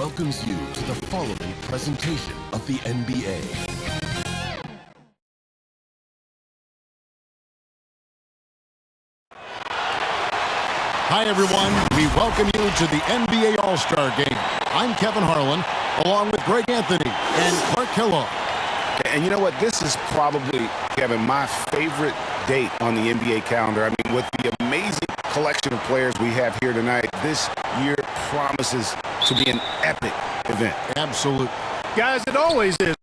welcomes you to the following presentation of the NBA. Hi everyone, we welcome you to the NBA All-Star Game. I'm Kevin Harlan, along with Greg Anthony and Clark Kellogg. And you know what? This is probably, Kevin, my favorite date on the NBA calendar. I mean, with the amazing collection of players we have here tonight, this year promises to be an epic event. Absolutely. Guys, it always is.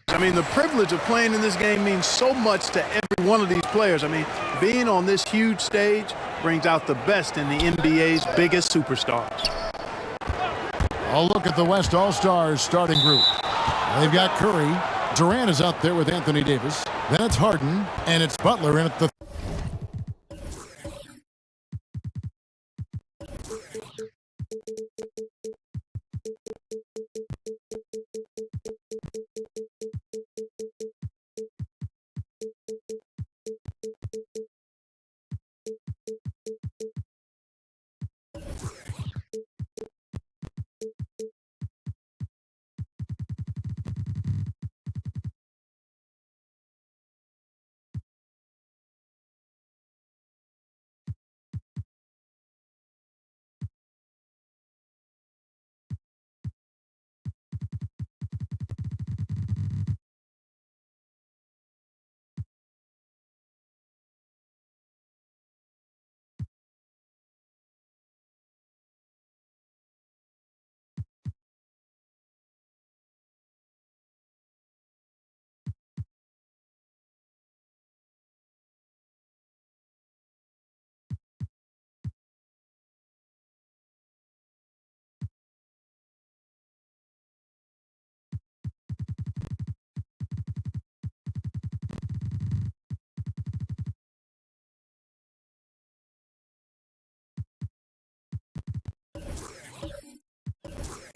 I mean, the privilege of playing in this game means so much to every one of these players. I mean, being on this huge stage brings out the best in the NBA's biggest superstars. A look at the West All-Stars starting group. They've got Curry. Durant is out there with Anthony Davis. Then it's Harden, and it's Butler in at the...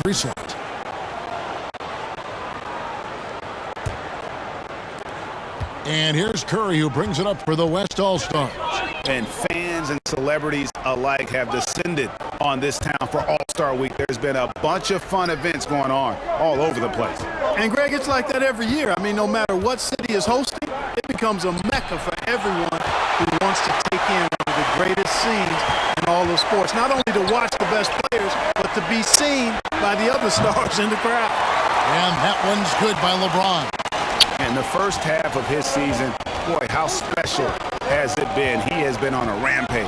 reset. And here's Curry, who brings it up for the West All-Stars. And fans and celebrities alike have descended on this town for All-Star Week. There's been a bunch of fun events going on all over the place. And, Greg, it's like that every year. I mean, no matter what city is hosting, it becomes a mecca for everyone who wants to take in one of the greatest scenes in all of sports. Not only to watch the best players, but to be seen by the other stars in the crowd. And that one's good by LeBron. In the first half of his season, boy, how special has it been? He has been on a rampage.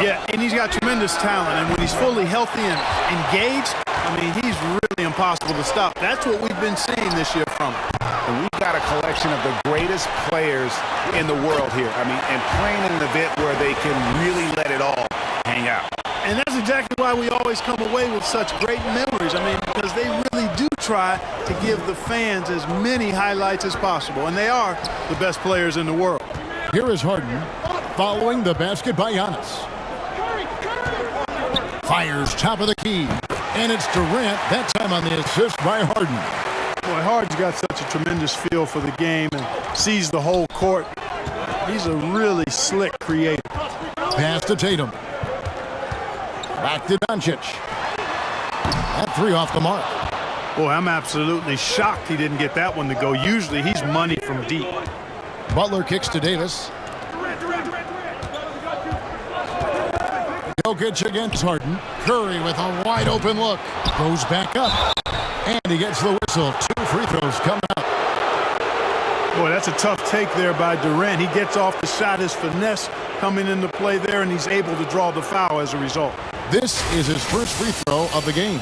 Yeah, and he's got tremendous talent. And when he's fully healthy and engaged, I mean, he's really impossible to stop. That's what we've been seeing this year from him. And we've got a collection of the greatest players in the world here. I mean, and playing in an event where they can really let it all hang out. And that's exactly why we always come away with such great memories. I mean, because they really do try to give the fans as many highlights as possible, and they are the best players in the world. Here is Harden following the basket by Giannis. Fires top of the key, and it's Durant, that time on the assist by Harden. Boy, Harden's got such a tremendous feel for the game and sees the whole court. He's a really slick creator. Pass to Tatum. Back to Doncic. That three off the mark. Boy, I'm absolutely shocked he didn't get that one to go. Usually he's money from deep. Butler kicks to Davis. Jokic against Harden. Curry with a wide open look. Goes back up. And he gets the whistle. 2 free throws come out. Boy, that's a tough take there by Durant. He gets off the shot, his finesse coming into play there, and he's able to draw the foul as a result. This is his first free throw of the game.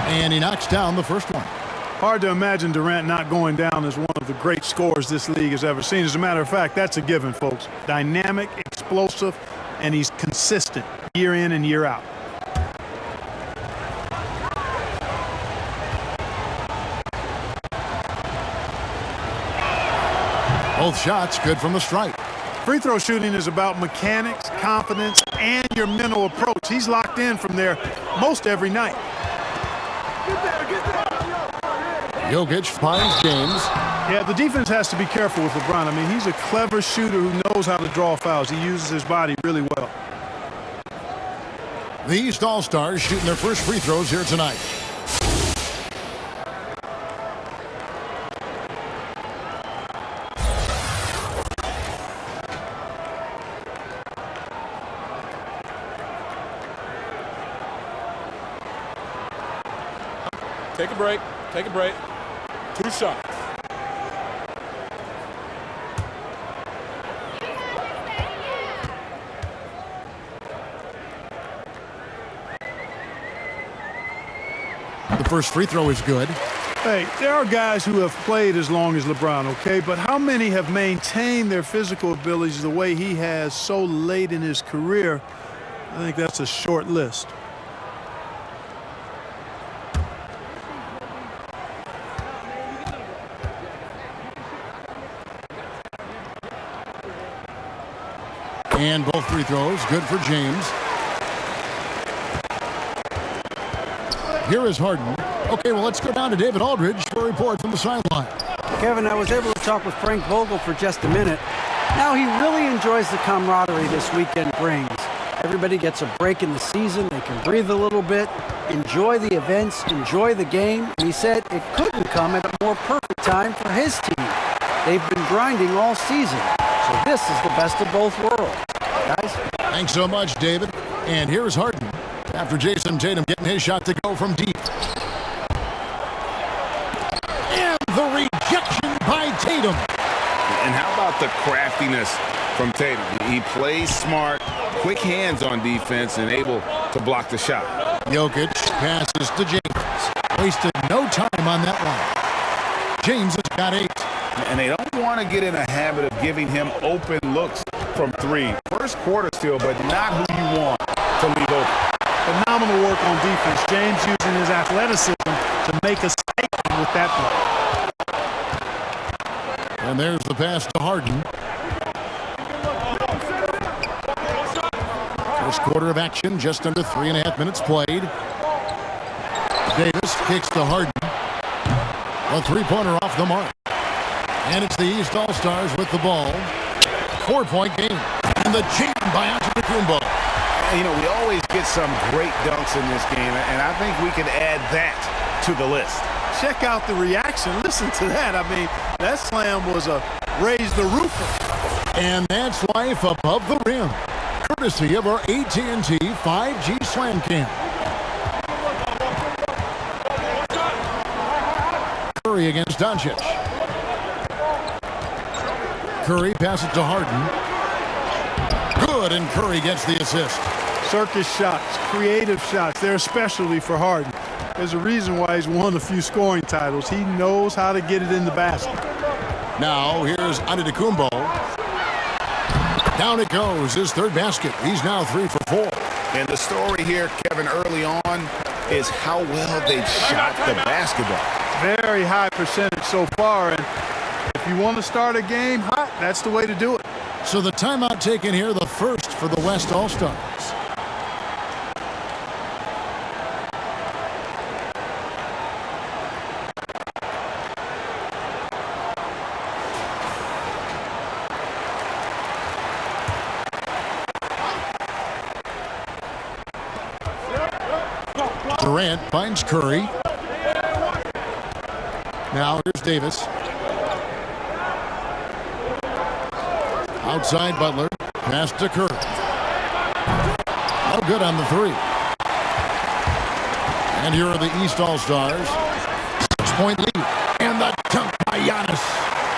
And he knocks down the first one. Hard to imagine Durant not going down as one of the great scorers this league has ever seen. As a matter of fact, that's a given, folks. Dynamic, explosive, and he's consistent year in and year out. Both shots good from the stripe. Free throw shooting is about mechanics, confidence, and your mental approach. He's locked in from there most every night. Jokic finds James. Yeah, the defense has to be careful with LeBron. I mean, he's a clever shooter who knows how to draw fouls. He uses his body really well. The East All-Stars shooting their first free throws here tonight. Take a break. Take a break. 2 shots. The first free throw is good. Hey, there are guys who have played as long as LeBron, okay? But how many have maintained their physical abilities the way he has so late in his career? I think that's a short list. And both free throws good for James. Here is Harden. Okay, well, let's go down to David Aldridge for a report from the sideline. Kevin, I was able to talk with Frank Vogel for just a minute. Now he really enjoys the camaraderie this weekend brings. Everybody gets a break in the season. They can breathe a little bit, enjoy the events, enjoy the game. And he said it couldn't come at a more perfect time for his team. They've been grinding all season. So this is the best of both worlds. Guys? Thanks so much, David. And here's Harden after Jason Tatum getting his shot to go from deep. And the rejection by Tatum. And how about the craftiness from Tatum? He plays smart, quick hands on defense, and able to block the shot. Jokic passes to James. Wasted no time on that one. James has got 8. And they don't want to get in a habit of giving him open looks from 3. First quarter still, but not who you want to leave open. Phenomenal work on defense. James using his athleticism to make a statement with that play. And there's the pass to Harden. First quarter of action, just under 3.5 minutes played. Davis kicks to Harden. A three-pointer off the mark. And it's the East All-Stars with the ball. 4-point game. And the jam by Antetokounmpo. You know, we always get some great dunks in this game, and I think we can add that to the list. Check out the reaction. Listen to that. I mean, that slam was a raise the roof. And that's life above the rim. Courtesy of our AT&T 5G Slam Cam. Curry against Doncic. Curry passes to Harden. Good, and Curry gets the assist. Circus shots, creative shots, they're a specialty for Harden. There's a reason why he's won a few scoring titles. He knows how to get it in the basket. Now here's Antetokounmpo. Down it goes, his third basket. He's now 3 for 4. And the story here, Kevin, early on is how well they've shot the basketball. Very high percentage so far, and if you want to start a game hot, that's the way to do it. So the timeout taken here, the first for the West All-Stars. Durant finds Curry. Now here's Davis. Outside Butler. Pass to Curry. No good on the 3. And here are the East All-Stars. 6-point lead. And the dunk by Giannis.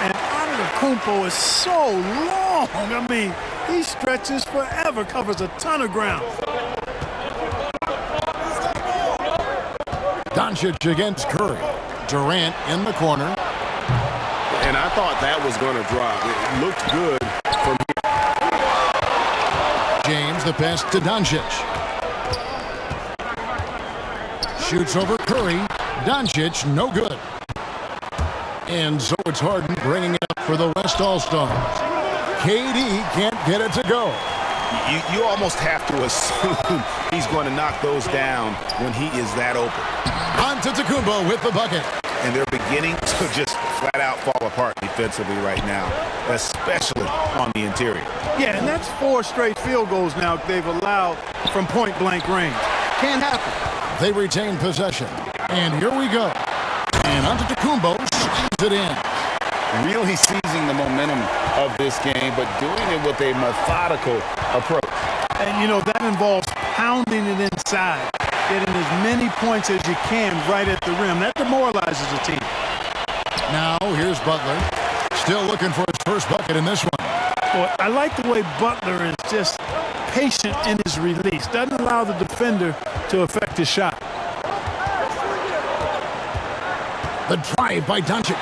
And Antetokounmpo is so long. I mean, he stretches forever, covers a ton of ground. Doncic against Curry. Durant in the corner. And I thought that was going to drop. It looked good from here. James, the pass to Doncic. Shoots over Curry. Doncic, no good. And so it's Harden bringing it up for the West All-Stars. KD can't get it to go. You almost have to assume he's going to knock those down when he is that open. Antetokounmpo with the bucket. And they're beginning to just flat out fall apart defensively right now, especially on the interior. Yeah, and that's 4 straight field goals now they've allowed from point-blank range. Can't happen. They retain possession. And here we go. And Antetokounmpo shoots it in. Really seizing the momentum of this game, but doing it with a methodical approach. And, you know, that involves pounding it inside, getting as many points as you can right at the rim. That demoralizes a team. Now, here's Butler. Still looking for his first bucket in this one. Boy, I like the way Butler is just patient in his release. Doesn't allow the defender to affect his shot. The drive by Doncic.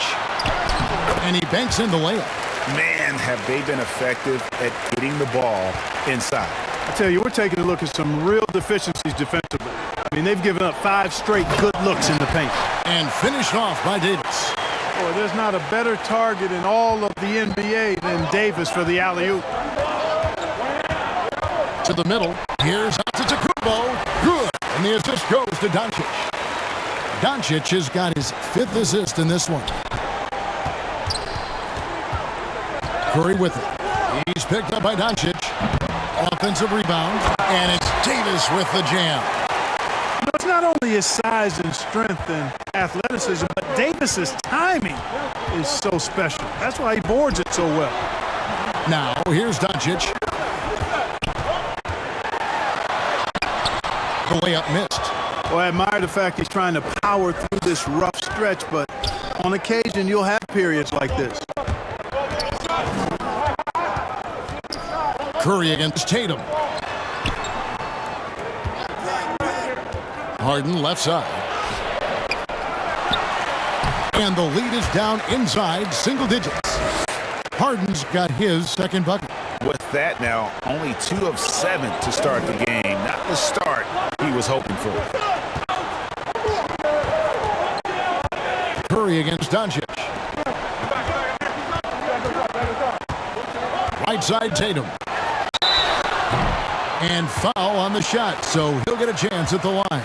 And he banks in the layup. Man, have they been effective at getting the ball inside. I tell you, we're taking a look at some real deficiencies defensively. I mean, they've given up 5 straight good looks in the paint. And finished off by Davis. Boy, there's not a better target in all of the NBA than Davis for the alley-oop. To the middle. Here's Antetokounmpo. Good. And the assist goes to Doncic. Doncic has got his 5th assist in this one. Curry with it. He's picked up by Doncic. Offensive rebound. And it's Davis with the jam. You know, it's not only his size and strength and athleticism, but Davis's timing is so special. That's why he boards it so well. Now, here's Doncic. The layup missed. Well, I admire the fact he's trying to power through this rough stretch, but on occasion you'll have periods like this. Curry against Tatum. Harden left side. And the lead is down inside single digits. Harden's got his second bucket. With that now, only 2 of 7 to start the game. Not the start he was hoping for. Curry against Doncic. Right side Tatum. And foul on the shot, so he'll get a chance at the line.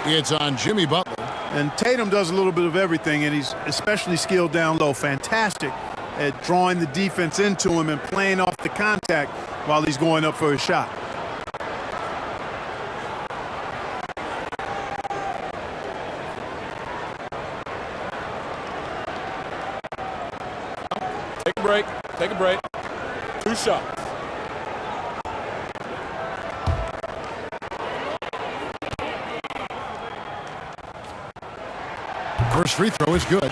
It's on Jimmy Butler. And Tatum does a little bit of everything, and he's especially skilled down low. Fantastic at drawing the defense into him and playing off the contact while he's going up for his shot. Take a break. Take a break. 2 shots. First free throw is good.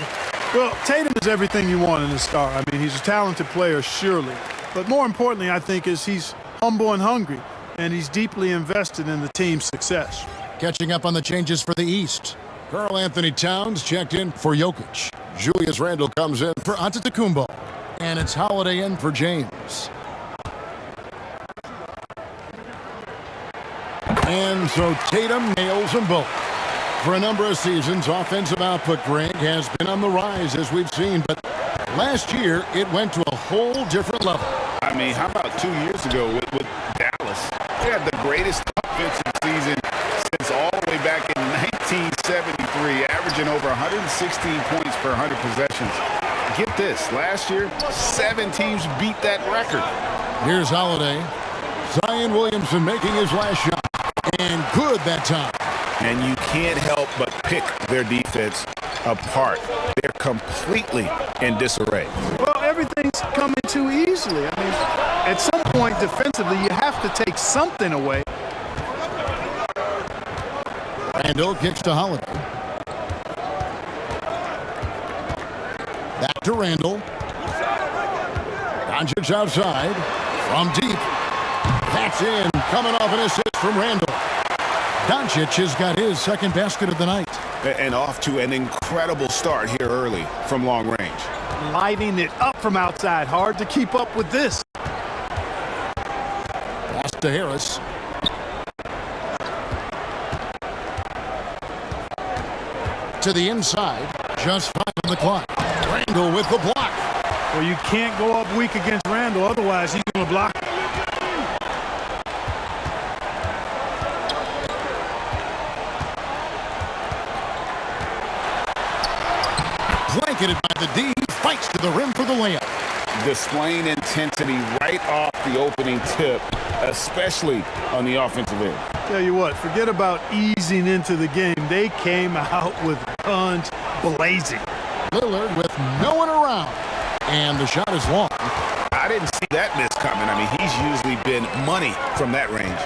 Well, Tatum is everything you want in a star. I mean, he's a talented player, surely. But more importantly, I think, is he's humble and hungry, and he's deeply invested in the team's success. Catching up on the changes for the East. Karl Anthony Towns checked in for Jokic. Julius Randle comes in for Antetokounmpo. And it's Holiday in for James. And so Tatum nails them both. For a number of seasons, offensive output, Greg, has been on the rise, as we've seen. But last year, it went to a whole different level. I mean, how about 2 years ago with Dallas? They had the greatest offensive season since all the way back in 1973, averaging over 116 points per 100 possessions. Get this, last year, 7 teams beat that record. Here's Holiday. Zion Williamson making his last shot. And good that time. And you can't help but pick their defense apart. They're completely in disarray. Well, everything's coming too easily. I mean, at some point defensively, you have to take something away. Randle kicks to Holiday. Back to Randle. Doncic outside. From deep. That's in. Coming off an assist from Randle. Doncic has got his second basket of the night. And off to an incredible start here early from long range. Lighting it up from outside. Hard to keep up with this. Pass to Harris. To the inside. Just 5 on the clock. Randle with the block. Well, you can't go up weak against Randle. Otherwise, he's going to block. Blanketed by the D, fights to the rim for the layup. Displaying intensity right off the opening tip, especially on the offensive end. Tell you what, forget about easing into the game. They came out with guns blazing. Lillard with no one around. And the shot is long. I didn't see that miss coming. I mean, he's usually been money from that range.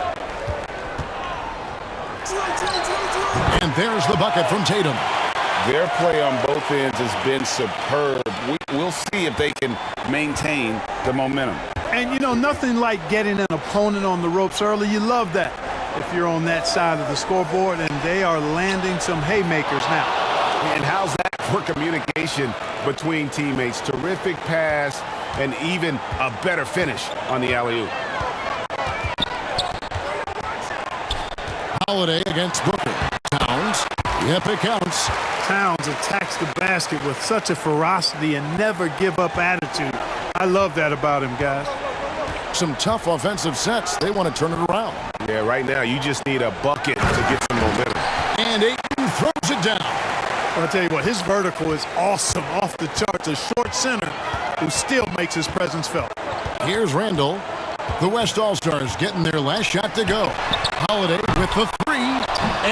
And there's the bucket from Tatum. Their play on both ends has been superb. We'll see if they can maintain the momentum. And, you know, nothing like getting an opponent on the ropes early. You love that if you're on that side of the scoreboard, and they are landing some haymakers now. And how's that for communication between teammates? Terrific pass and even a better finish on the alley-oop. Holiday against Booker. Towns. Yep, it counts. Towns attacks the basket with such a ferocity and never give up attitude. I love that about him, guys. Some tough offensive sets. They want to turn it around. Yeah, right now you just need a bucket to get some momentum. And Ayton throws it down. I'll tell you what, his vertical is awesome, off the charts. A short center who still makes his presence felt. Here's Randle. The West All-Stars getting their last shot to go. Holiday with the 3,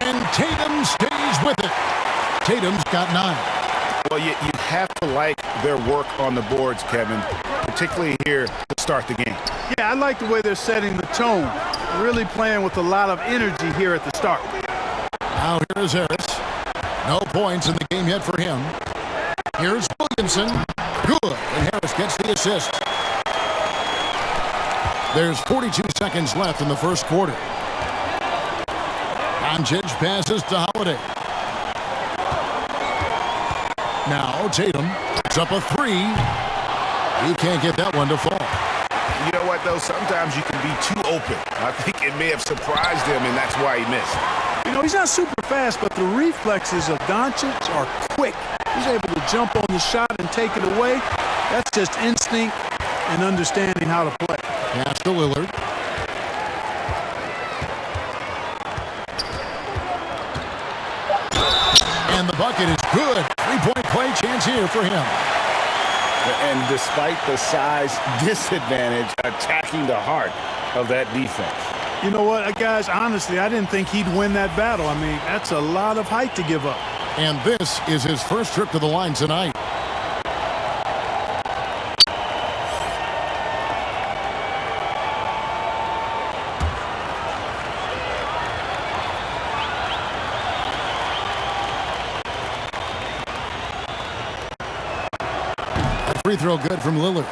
and Tatum stays with it. Tatum's got 9. Well, you have to like their work on the boards, Kevin, particularly here to start the game. Yeah, I like the way they're setting the tone. Really playing with a lot of energy here at the start. Now here's Harris. No points in the game yet for him. Here's Williamson. Good, and Harris gets the assist. There's 42 seconds left in the first quarter. Doncic passes to Holiday. Now Tatum puts up a 3. He can't get that one to fall. You know what, though? Sometimes you can be too open. I think it may have surprised him, and that's why he missed. You know, he's not super fast, but the reflexes of Doncic are quick. He's able to jump on the shot and take it away. That's just instinct and understanding how to play. Pass to Lillard. And the bucket is good. 3-point play chance here for him. And despite the size disadvantage, attacking the heart of that defense. You know what, guys, honestly, I didn't think he'd win that battle. I mean, that's a lot of height to give up. And this is his first trip to the line tonight. free throw good from Lillard.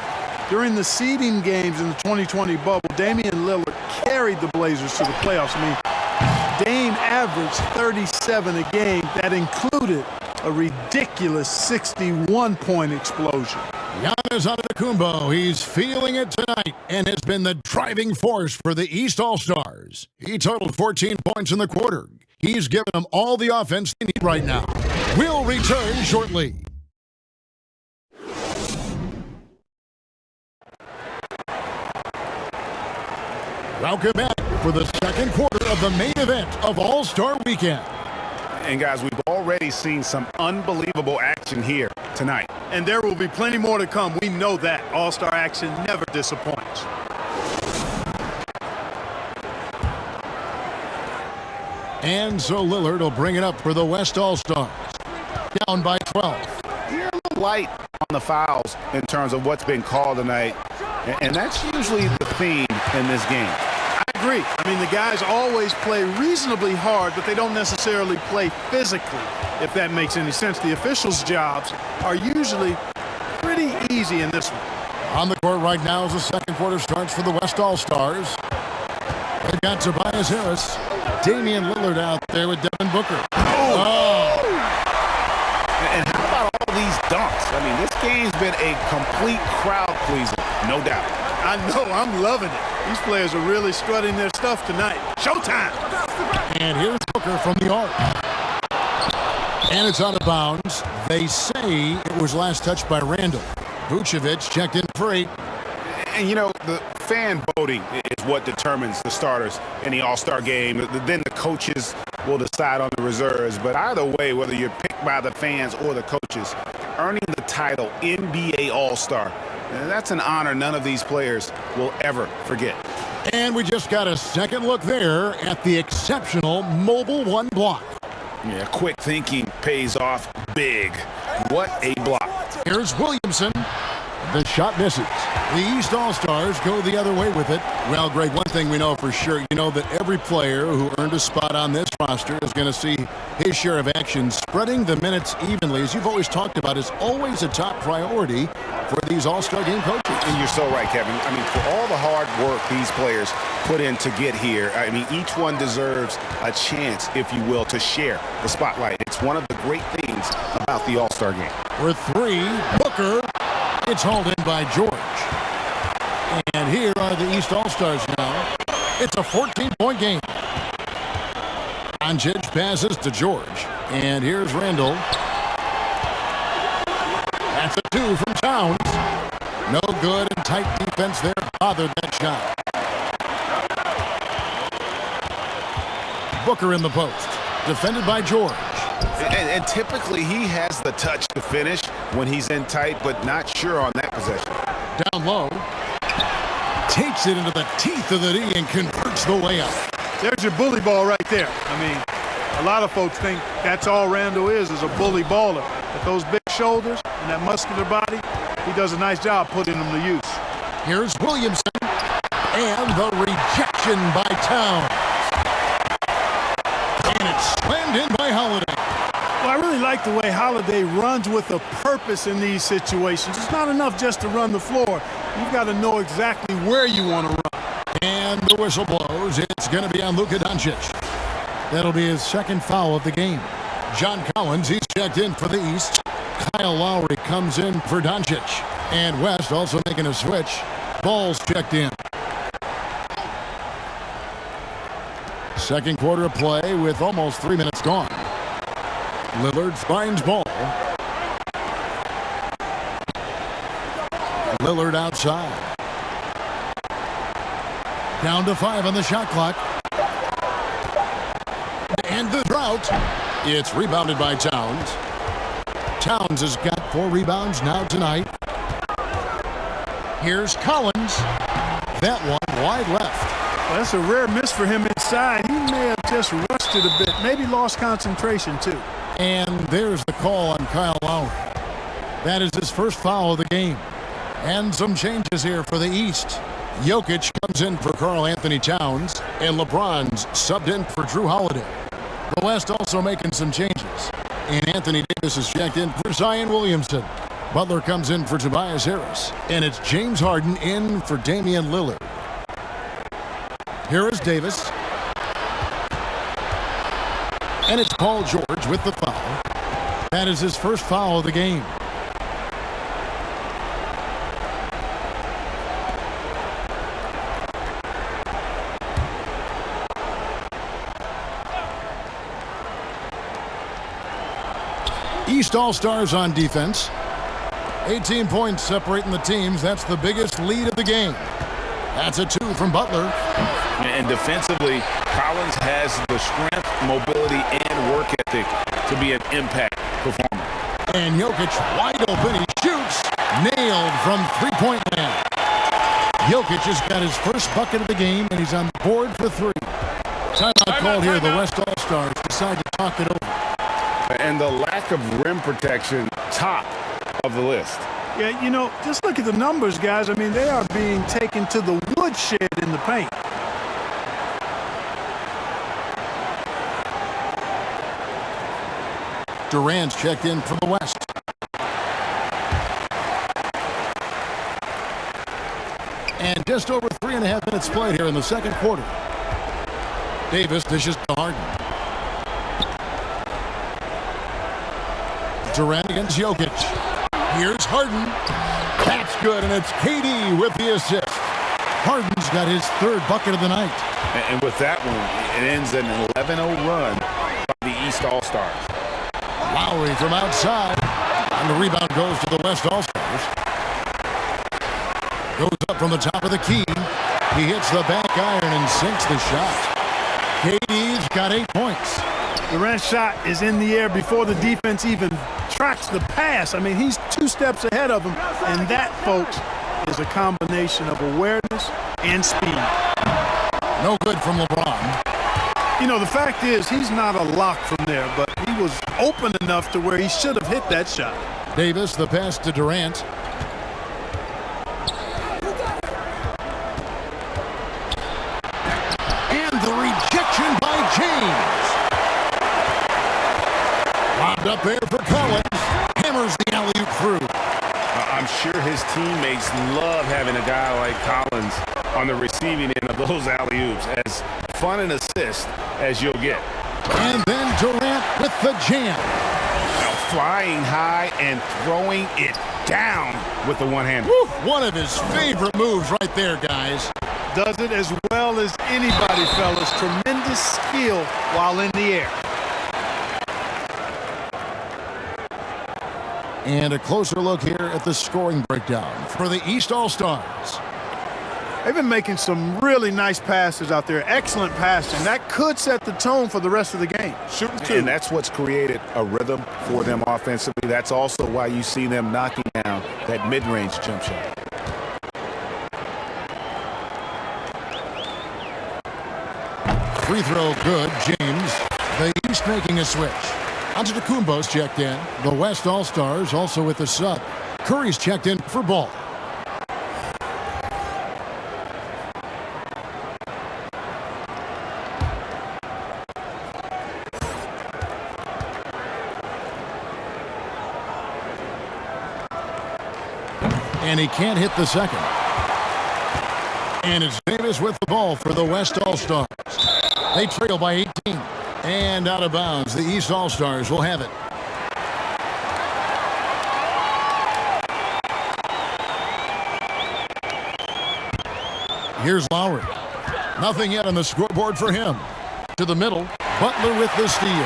During the seeding games in the 2020 bubble, Damian Lillard carried the Blazers to the playoffs. I mean, Dame averaged 37 a game. That included a ridiculous 61-point explosion. Giannis Antetokounmpo, he's feeling it tonight and has been the driving force for the East All-Stars. He totaled 14 points in the quarter. He's given them all the offense they need right now. We'll return shortly. Welcome back for the second quarter of the main event of All-Star Weekend. And guys, we've already seen some unbelievable action here tonight. And there will be plenty more to come. We know that. All-Star action never disappoints. And so Lillard will bring it up for the West All-Stars. Down by 12. You're a little light on the fouls in terms of what's been called tonight. And that's usually the theme in this game. I agree. I mean, the guys always play reasonably hard, but they don't necessarily play physically, if that makes any sense. The officials' jobs are usually pretty easy in this one. On the court right now as the second quarter starts for the West All-Stars. They've got Tobias Harris, Damian Lillard out there with Devin Booker. Oh! And how about all these dunks? I mean, this game's been a complete crowd pleaser, no doubt. I know, I'm loving it. These players are really strutting their stuff tonight. Showtime! And here's Booker from the arc. And it's out of bounds. They say it was last touched by Randall. Vucevic checked in for 8. And, you know, the fan voting is what determines the starters in the All-Star game. Then the coaches will decide on the reserves. But either way, whether you're picked by the fans or the coaches, earning the title NBA All-Star, that's an honor none of these players will ever forget. And we just got a second look there at the exceptional Mobile One block. Yeah, quick thinking pays off big. What a block. Here's Williamson. The shot misses. The East All-Stars go the other way with it. Well, Greg, one thing we know for sure, you know that every player who earned a spot on this roster is going to see his share of action. Spreading the minutes evenly, as you've always talked about, is always a top priority for these All-Star game coaches. And you're so right, Kevin. I mean, for all the hard work these players put in to get here, I mean, each one deserves a chance, if you will, to share the spotlight. It's one of the great things about the All-Star game. For 3, Booker. It's hauled in by George. And here are the East All-Stars now. It's a 14-point game. Doncic passes to George. And here's Randall. That's a 2 from Towns. No good, and tight defense there bothered that shot. Booker in the post. Defended by George. And typically he has the touch to finish when he's in tight, but not sure on that possession. Down low. Takes it into the teeth of the D and converts the layup. There's your bully ball right there. I mean, a lot of folks think that's all Randall is a bully baller. But those big shoulders and that muscular body, he does a nice job putting them to use. Here's Williamson. And the rejection by Towns. And it's slammed in by Holiday. Well, I really like the way Holiday runs with a purpose in these situations. It's not enough just to run the floor. You've got to know exactly where you want to run. And the whistle blows. It's going to be on Luka Doncic. That'll be his second foul of the game. John Collins, he's checked in for the East. Kyle Lowry comes in for Doncic. And West also making a switch. Ball's checked in. Second quarter of play with almost 3 minutes gone. Lillard finds ball. Lillard outside. Down to 5 on the shot clock. And the drought. It's rebounded by Towns. Towns has got 4 rebounds now tonight. Here's Collins. That one wide left. Well, that's a rare miss for him inside. He may have just rushed it a bit. Maybe lost concentration, too. And there's the call on Kyle Lowry. That is his first foul of the game. And some changes here for the East. Jokic comes in for Karl Anthony Towns, and LeBron's subbed in for Drew Holiday. The West also making some changes. And Anthony Davis is checked in for Zion Williamson. Butler comes in for Tobias Harris. And it's James Harden in for Damian Lillard. Here is Davis. And it's Paul George with the foul. That is his first foul of the game. East All-Stars on defense. 18 points separating the teams. That's the biggest lead of the game. That's a 2 from Butler. And defensively, Collins has the strength, mobility, and work ethic to be an impact performer. And Jokic wide open. He shoots. Nailed from three-point land. Jokic has got his first bucket of the game, and he's on the board for 3. Timeout called here. The West All-Stars decide to talk it over. And the lack of rim protection, top of the list. Yeah, you know, just look at the numbers, guys. I mean, they are being taken to the woodshed in the paint. Durant's checked in for the West. And just over 3.5 minutes played here in the second quarter. Davis dishes to Harden. Durant against Jokic. Here's Harden. That's good, and it's KD with the assist. Harden's got his 3rd bucket of the night. And with that one, it ends an 11-0 run by the East All-Stars. Lowry from outside. And the rebound goes to the West All-Stars. Goes up from the top of the key. He hits the back iron and sinks the shot. KD's got 8 points. Durant's shot is in the air before the defense even tracks the pass. I mean, he's 2 steps ahead of him. And that, folks, is a combination of awareness and speed. No good from LeBron. You know, the fact is, he's not a lock from there, but he was open enough to where he should have hit that shot. Davis, the pass to Durant. And the rejection by James. Lobbed up there for Collins. Hammers the alley-oop through. I'm sure his teammates love having a guy like Collins on the receiving end of those alley-oops. As fun an assist as you'll get. And then Durant with the jam. Now flying high and throwing it down with the one-hander. One of his favorite moves right there, guys. Does it as well as anybody, fellas. Tremendous skill while in the air. And a closer look here at the scoring breakdown for the East All-Stars. They've been making some really nice passes out there. Excellent passing. That could set the tone for the rest of the game. Shooting 2. And that's what's created a rhythm for them offensively. That's also why you see them knocking down that mid-range jump shot. Free throw good, James. The East making a switch. Antetokounmpo's checked in. The West All-Stars also with the sub. Curry's checked in for Ball. And he can't hit the second. And it's Davis with the ball for the West All-Stars. They trail by 18. And out of bounds, the East All-Stars will have it. Here's Lowry. Nothing yet on the scoreboard for him. To the middle, Butler with the steal.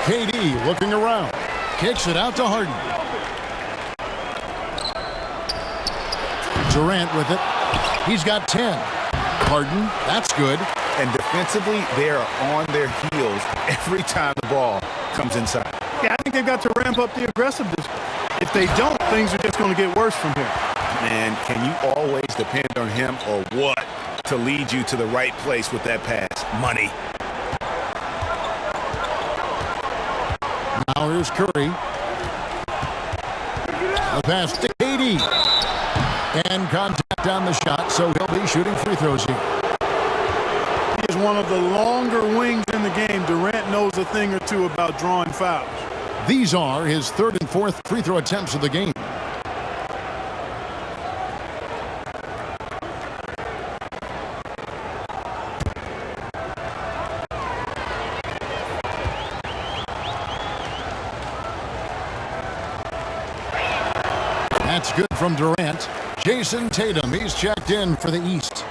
KD looking around. Kicks it out to Harden. Durant with it. He's got 10. Harden, that's good. And defensively, they are on their heels every time the ball comes inside. Yeah, I think they've got to ramp up the aggressiveness. If they don't, things are just going to get worse from here. Man, can you always depend on him or what to lead you to the right place with that pass? Money. Now here's Curry. The pass to KD. And contact on the shot, so he'll be shooting free throws here. He is one of the longer wings in the game, Durant knows a thing or two about drawing fouls. These are his third and fourth free throw attempts of the game. That's good from Durant. Jason Tatum, he's checked in for the East.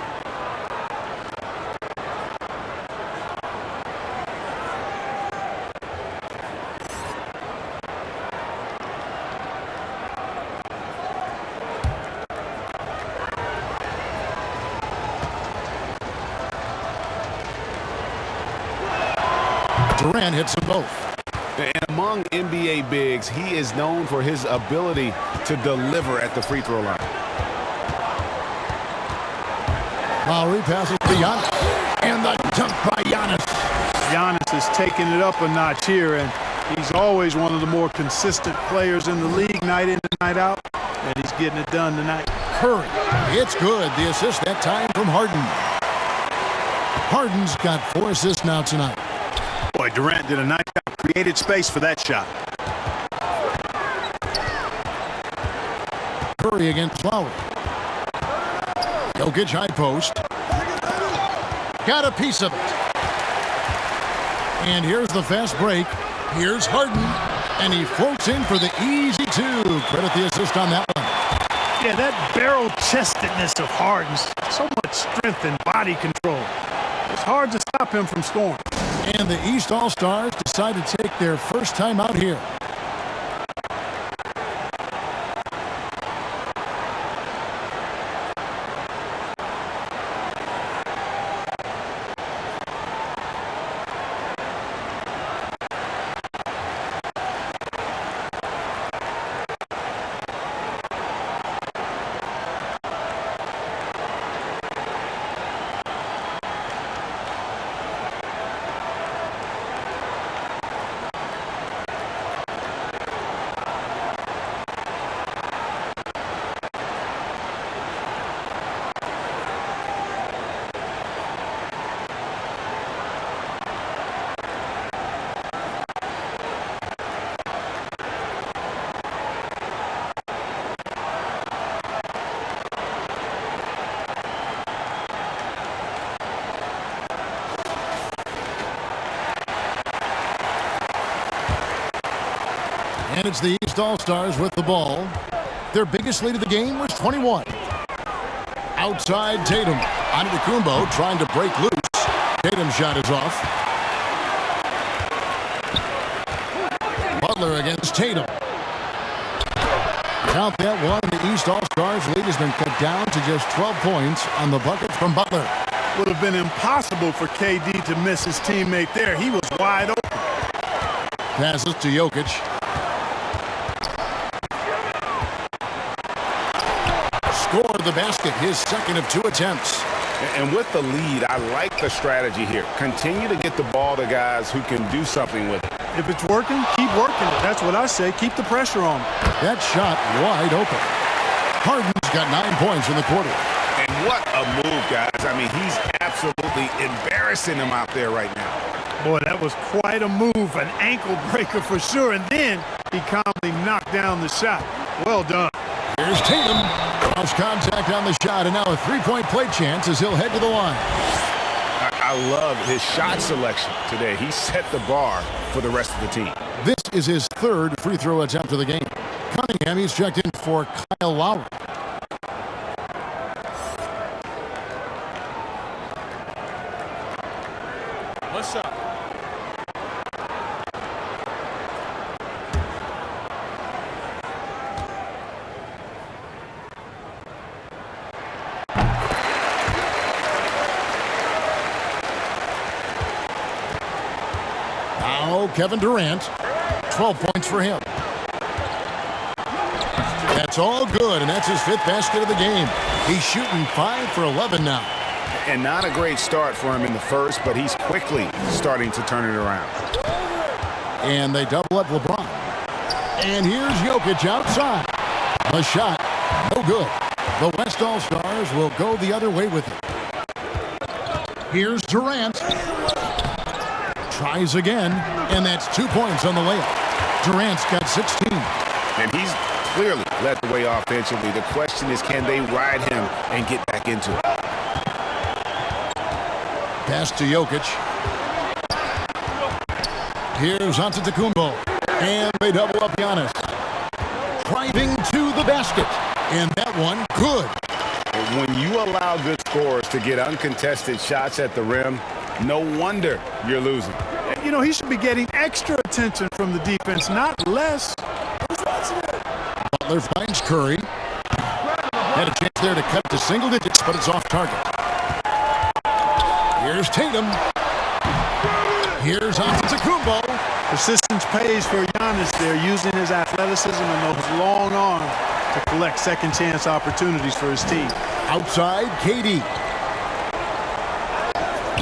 Durant hits them both. And among NBA bigs, he is known for his ability to deliver at the free throw line. Lowry passes to Giannis. And the dunk by Giannis. Giannis is taking it up a notch here, and he's always one of the more consistent players in the league, night in and night out, and he's getting it done tonight. Curry, it's good. The assist that time from Harden. Harden's got 4 assists now tonight. Boy, Durant did a nice job, created space for that shot. Curry against Lowry. Jokic high post. Got a piece of it. And here's the fast break. Here's Harden. And he floats in for the easy 2. Credit the assist on that one. Yeah, that barrel-chestedness of Harden's, so much strength and body control. It's hard to stop him from scoring. And the East All-Stars decide to take their first time out here. And it's the East All-Stars with the ball. Their biggest lead of the game was 21. Outside Tatum. Antetokounmpo trying to break loose. Tatum's shot is off. Butler against Tatum. Count that one. The East All-Stars lead has been cut down to just 12 points on the bucket from Butler. Would have been impossible for KD to miss his teammate there. He was wide open. Passes to Jokic. Scored the basket, his second of 2 attempts. And with the lead, I like the strategy here. Continue to get the ball to guys who can do something with it. If it's working, keep working it. That's what I say. Keep the pressure on. That shot wide open. Harden's got 9 points in the quarter. And what a move, guys. I mean, he's absolutely embarrassing him out there right now. Boy, that was quite a move, an ankle breaker for sure. And then he calmly knocked down the shot. Well done. Here's Tatum. Cross contact on the shot, and now a 3-point play chance as he'll head to the line. I love his shot selection today. He set the bar for the rest of the team. This is his third free throw attempt of the game. Cunningham, he's checked in for Kyle Lowry. One shot. Now Kevin Durant, 12 points for him. That's all good, and that's his 5th basket of the game. He's shooting 5 for 11 now. And not a great start for him in the first, but he's quickly starting to turn it around. And they double up LeBron. And here's Jokic outside. The shot, no good. The West All-Stars will go the other way with it. Here's Durant. Tries again, and that's 2 points on the layup. Durant's got 16. And he's clearly led the way offensively. The question is, can they ride him and get back into it? Pass to Jokic. Here's Antetokounmpo. And they double up Giannis. Driving to the basket. And that one, good. And when you allow good scorers to get uncontested shots at the rim, no wonder you're losing. You know, he should be getting extra attention from the defense, not less. Butler finds Curry. Had a chance there to cut to single digits, but it's off target. Here's Tatum. Here's Antetokounmpo. Persistence pays for Giannis there, using his athleticism and those long arms to collect second chance opportunities for his team. Outside, KD.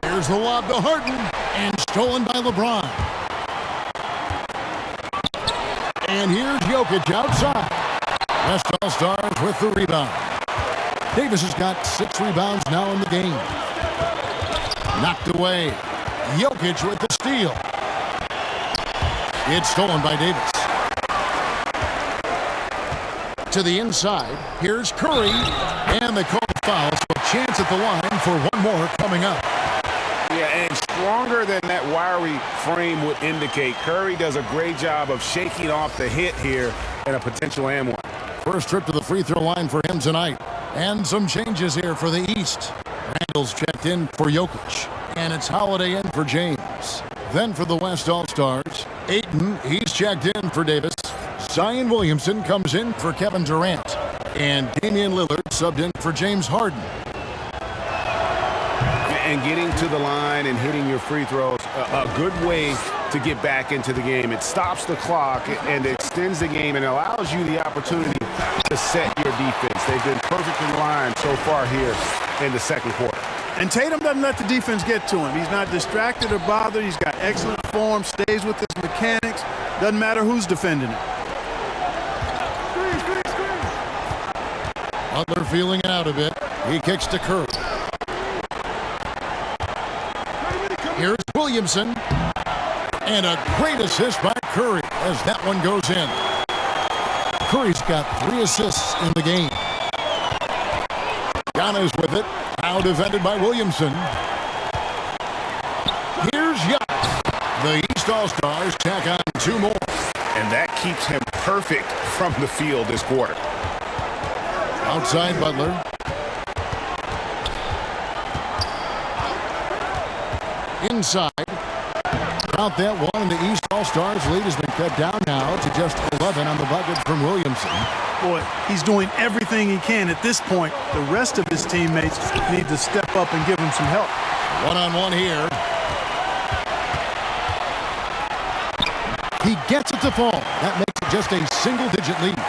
Here's the lob to Harden, and stolen by LeBron. And here's Jokic outside. West All-Stars with the rebound. Davis has got 6 rebounds now in the game. Knocked away. Jokic with the steal. It's stolen by Davis. To the inside, here's Curry. And they call the foul, so a chance at the line for one more coming up. Yeah, and stronger than that wiry frame would indicate, Curry does a great job of shaking off the hit here and a potential and one. First trip to the free throw line for him tonight. And some changes here for the East. Randall's checked in for Jokic. And it's Holiday in for James. Then for the West All-Stars, Ayton, he's checked in for Davis. Zion Williamson comes in for Kevin Durant. And Damian Lillard subbed in for James Harden. And getting to the line and hitting your free throws, a good way to get back into the game. It stops the clock and extends the game and allows you the opportunity to set your defense. They've been perfectly lined so far here in the second quarter. And Tatum doesn't let the defense get to him. He's not distracted or bothered. He's got excellent form, stays with his mechanics. Doesn't matter who's defending him. Butler feeling it out a bit. He kicks to Curry. Here's Williamson. And a great assist by Curry as that one goes in. Curry's got 3 assists in the game. Giannis with it. Now defended by Williamson. Here's Giannis. The East All-Stars tack on 2 more. And that keeps him perfect from the field this quarter. Outside Butler. Inside. Count that one, and the East All-Stars lead has been cut down now to just 11 on the bucket from Williamson. Boy, he's doing everything he can at this point. The rest of his teammates need to step up and give him some help. One-on-one here. He gets it to fall. That makes it just a single-digit lead.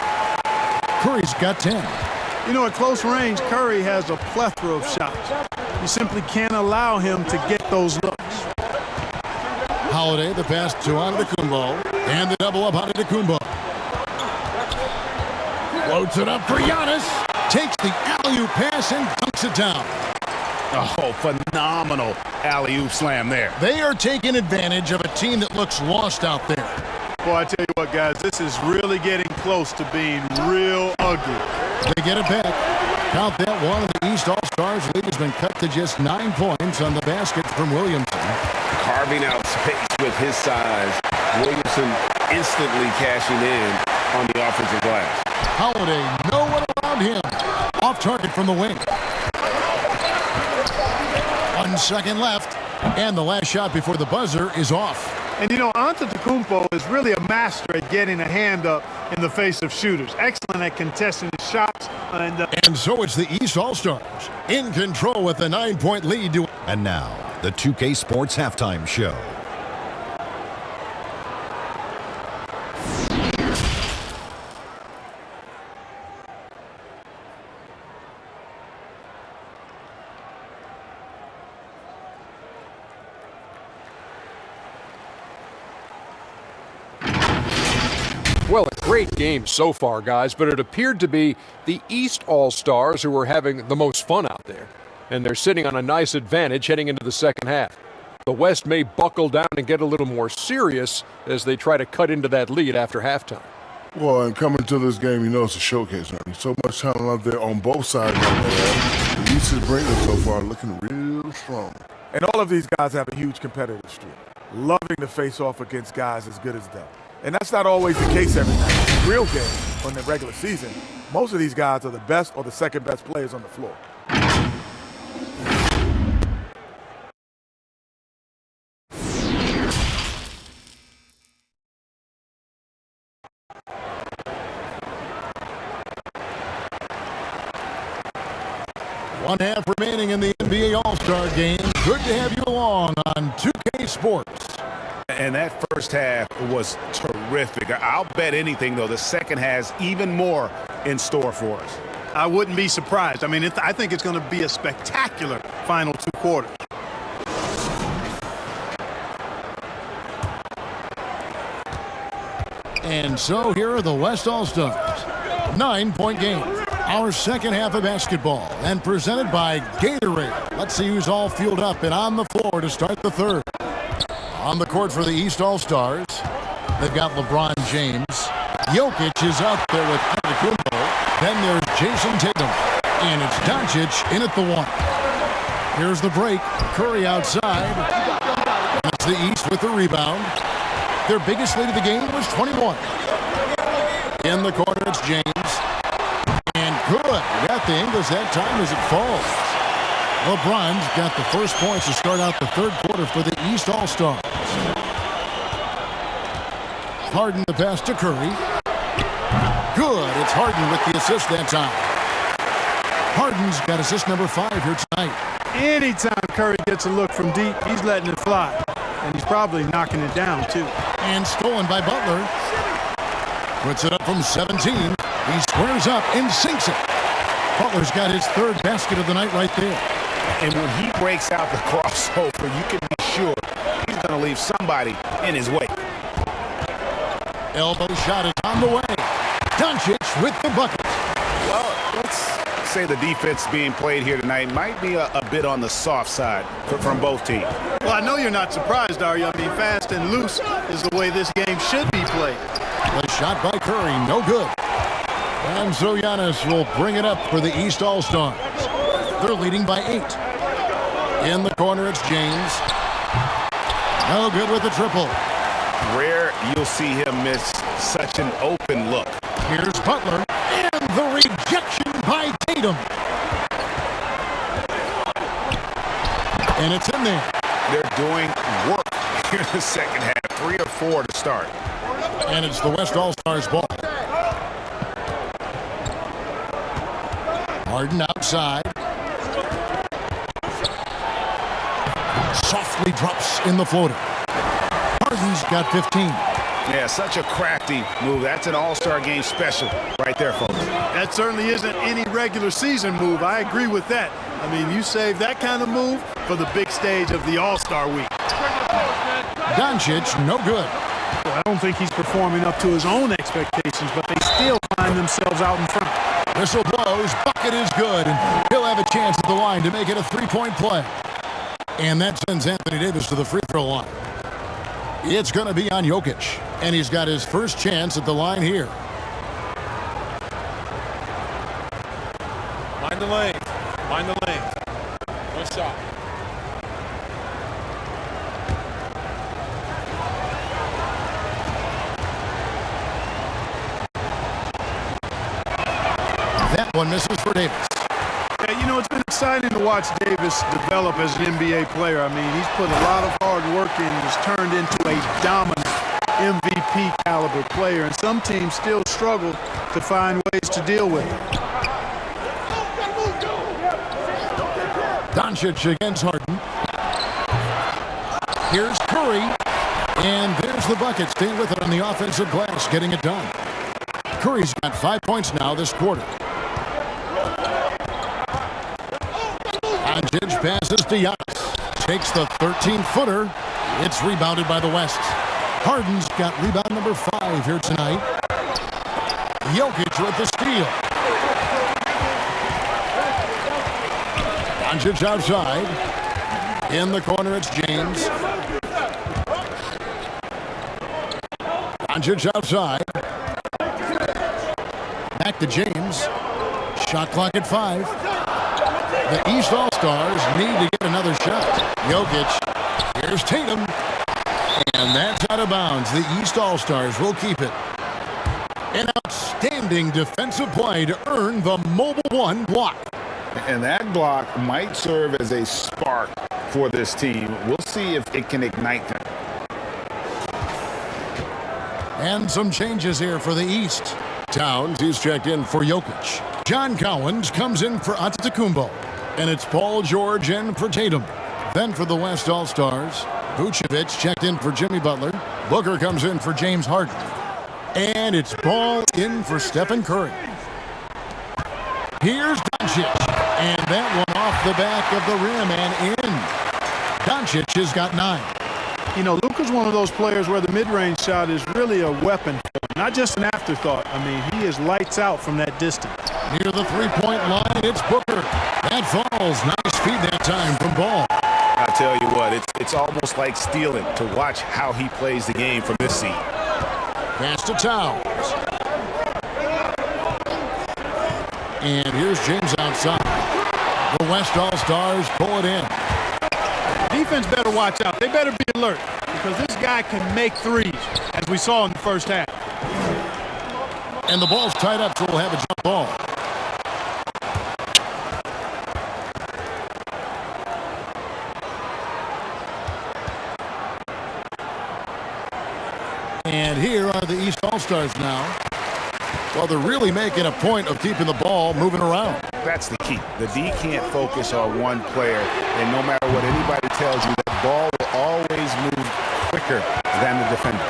Curry's got 10. You know, at close range, Curry has a plethora of shots. You simply can't allow him to get those looks. Holiday, the pass to Antetokounmpo, and the double up Antetokounmpo. Floats it up for Giannis. Takes the alley-oop pass and dunks it down. Oh, phenomenal alley-oop slam there. They are taking advantage of a team that looks lost out there. Boy, I tell you what, guys, this is really getting close to being real ugly. They get it back. Count that one, and the East All-Stars lead has been cut to just 9 points on the basket from Williamson. Carving out space with his size. Williamson instantly cashing in on the offensive glass. Holiday, no one around him. Off target from the wing. 1 second left, and the last shot before the buzzer is off. And, you know, Antetokounmpo is really a master at getting a hand up in the face of shooters. Excellent at contesting his shots. And so it's the East All-Stars in control with a 9-point lead. And now, the 2K Sports Halftime Show. Well, a great game so far, guys, but it appeared to be the East All-Stars who were having the most fun out there. and they're sitting on a nice advantage heading into the second half. The West may buckle down and get a little more serious as they try to cut into that lead after halftime. Well, and coming to this game, you know it's a showcase. There's so much talent out there on both sides. The East is bringing so far, looking real strong. And all of these guys have a huge competitive streak, loving to face off against guys as good as them. And that's not always the case every night. In the real game, on the regular season, most of these guys are the best or the second best players on the floor. One half remaining in the NBA All-Star Game. Good to have you along on 2K Sports. And that first half was terrific. I'll bet anything, though, the second has even more in store for us. I wouldn't be surprised. I mean, I think it's going to be a spectacular final 2 quarters. And so here are the West All-Stars. 9-point game. Our second half of basketball, and presented by Gatorade. Let's see who's all fueled up and on the floor to start the third. On the court for the East All-Stars, they've got LeBron James. Jokic is out there with Antetokounmpo. Then there's Jason Tatum. And it's Doncic in at the 1. Here's the break. Curry outside. And it's the East with the rebound. Their biggest lead of the game was 21. In the corner, it's James. And good. Got the Ingles that time as it falls. LeBron's got the first points to start out the third quarter for the East All-Stars. Harden the pass to Curry. Good. It's Harden with the assist that time. Harden's got assist number 5 here tonight. Anytime Curry gets a look from deep, he's letting it fly. And he's probably knocking it down, too. And stolen by Butler. Puts it up from 17. He squares up and sinks it. Butler's got his third basket of the night right there. And when he breaks out the crossover, you can be sure he's going to leave somebody in his wake. Elbow shot is on the way. Doncic with the bucket. Well, let's say the defense being played here tonight might be a bit on the soft side from both teams. Well, I know you're not surprised, are you? I mean, fast and loose is the way this game should be played. The shot by Curry, no good. And so Giannis will bring it up for the East All-Stars. They're leading by 8. In the corner, it's James. No good with the triple. Rare you'll see him miss such an open look. Here's Butler. And the rejection by Tatum. And it's in there. They're doing work here in the second half. 3 or 4 to start. And it's the West All-Stars ball. Harden outside. Softly drops in the floater. Harden's got 15. Yeah, such a crafty move. That's an All-Star game special right there, folks. That certainly isn't any regular season move. I agree with that. I mean, you save that kind of move for the big stage of the All-Star week. Doncic, no good. Well, I don't think he's performing up to his own expectations, but they still find themselves out in front. Whistle blows, bucket is good, and he'll have a chance at the line to make it a 3-point play. And that sends Anthony Davis to the free throw line. It's going to be on Jokic, and he's got his first chance at the line here. Mind the lanes. Mind the lanes. One shot. That one misses for Davis. Yeah, you know, it's been exciting to watch Davis develop as an NBA player. I mean, he's put a lot of hard work in and has turned into a dominant MVP caliber player, and some teams still struggle to find ways to deal with it. Doncic against Harden. Here's Curry, and there's the bucket. Staying with it on the offensive glass, getting it done. Curry's got 5 points now this quarter. Doncic passes to Giannis. Takes the 13-footer. It's rebounded by the West. Harden's got rebound number 5 here tonight. Jokic with the steal. Doncic outside. In the corner, it's James. Doncic outside. Back to James. Shot clock at 5. The East All-Stars need to get another shot. Jokic. Here's Tatum. And that's out of bounds. The East All-Stars will keep it. An outstanding defensive play to earn the Mobile One block. And that block might serve as a spark for this team. We'll see if it can ignite them. And some changes here for the East. Towns is checked in for Jokic. John Collins comes in for Antetokounmpo. And it's Paul George in for Tatum. Then for the West All-Stars, Vucevic checked in for Jimmy Butler. Booker comes in for James Harden. And it's Ball in for Stephen Curry. Here's Doncic. And that one off the back of the rim and in. Doncic has got 9. You know, Luka's one of those players where the mid-range shot is really a weapon for him, not just an afterthought. I mean, he is lights out from that distance. Near the three-point line, it's Booker. That falls. Nice feed that time from Ball. I tell you what, it's almost like stealing to watch how he plays the game from this seat. Pass to Towns. And here's James outside. The West All-Stars pull it in. Defense better watch out. They better be alert because this guy can make threes, as we saw in the first half. And the ball's tied up, so we'll have a jump ball. And here are the East All-Stars now. Well, they're really making a point of keeping the ball moving around. That's the key. The D can't focus on one player, and no matter what anybody tells you, the ball will always move quicker than the defender.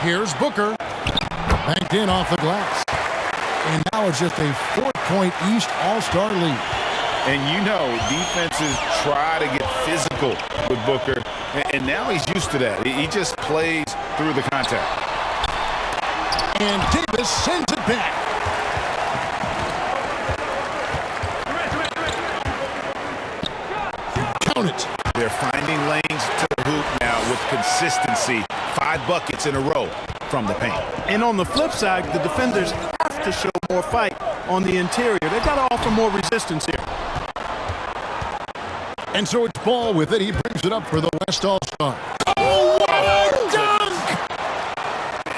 Here's Booker. Banked in off the glass. And now it's just a 4-point East All-Star lead. And you know, defenses try to get physical with Booker, and now he's used to that. He just plays through the contact. And Davis sends it back. Count it. They're finding lanes to the hoop now with consistency. 5 buckets in a row from the paint. And on the flip side, the defenders have to show more fight on the interior. They've got to offer more resistance here. And so it's Ball with it. He brings it up for the West All-Star. Oh, what a dunk!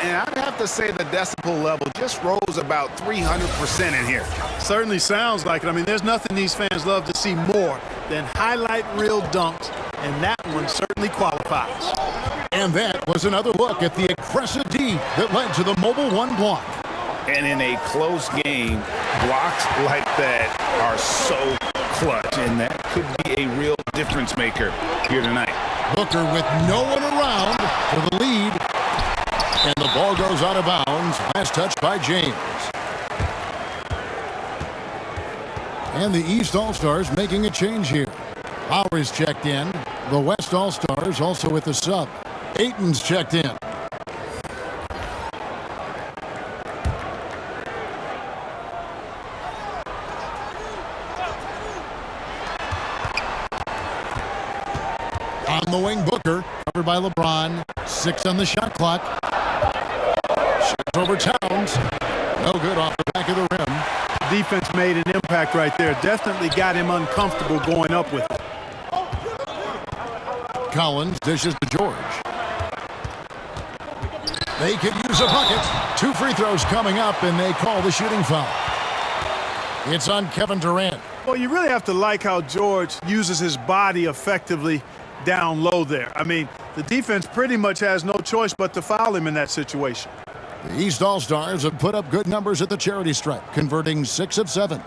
And I'd have to say the decibel level just rose about 300% in here. Certainly sounds like it. I mean, there's nothing these fans love to see more than highlight reel dunks, and that one certainly qualifies. And that was another look at the aggressive D that led to the Mobile One block. And in a close game, blocks like that are so clutch, and that could be a real difference maker here tonight. Booker with no one around for the lead. And the ball goes out of bounds. Last touch by James. And the East All-Stars making a change here. Lowry's checked in. The West All-Stars also with the sub. Ayton's checked in. On the wing, Booker, covered by LeBron. 6 on the shot clock. Shot over Towns. No good off the back of the rim. Defense made an impact right there. Definitely got him uncomfortable going up with it. Collins dishes to George. They could use a bucket. 2 free throws coming up, and they call the shooting foul. It's on Kevin Durant. Well, you really have to like how George uses his body effectively down low there. I mean, the defense pretty much has no choice but to foul him in that situation. The East All-Stars have put up good numbers at the charity stripe, converting 6 of 7.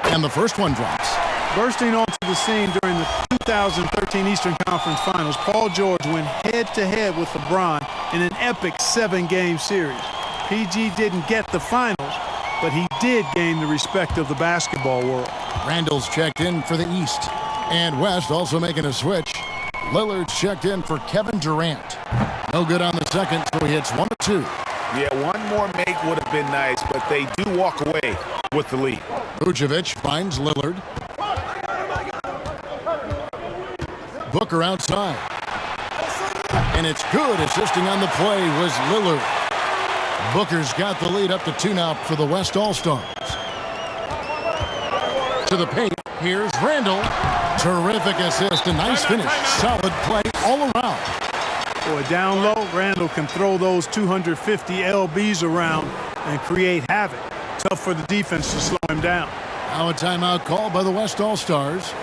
And the first one drops. Bursting onto the scene during the 2013 Eastern Conference Finals, Paul George went head-to-head with LeBron in an epic 7-game series. PG didn't get the finals, but he did gain the respect of the basketball world. Randall's checked in for the East. And West also making a switch. Lillard's checked in for Kevin Durant. No good on the second, so he hits 1 of 2. Yeah, one more make would have been nice, but they do walk away with the lead. Vucevic finds Lillard. Booker outside. And it's good. Assisting on the play was Lillard. Booker's got the lead up to 2 now for the West All-Stars. To the paint. Here's Randall. Terrific assist. A nice finish. Solid play all around. Boy, down low, Randall can throw those 250 LBs around and create havoc. Tough for the defense to slow him down. Now a timeout called by the West All-Stars.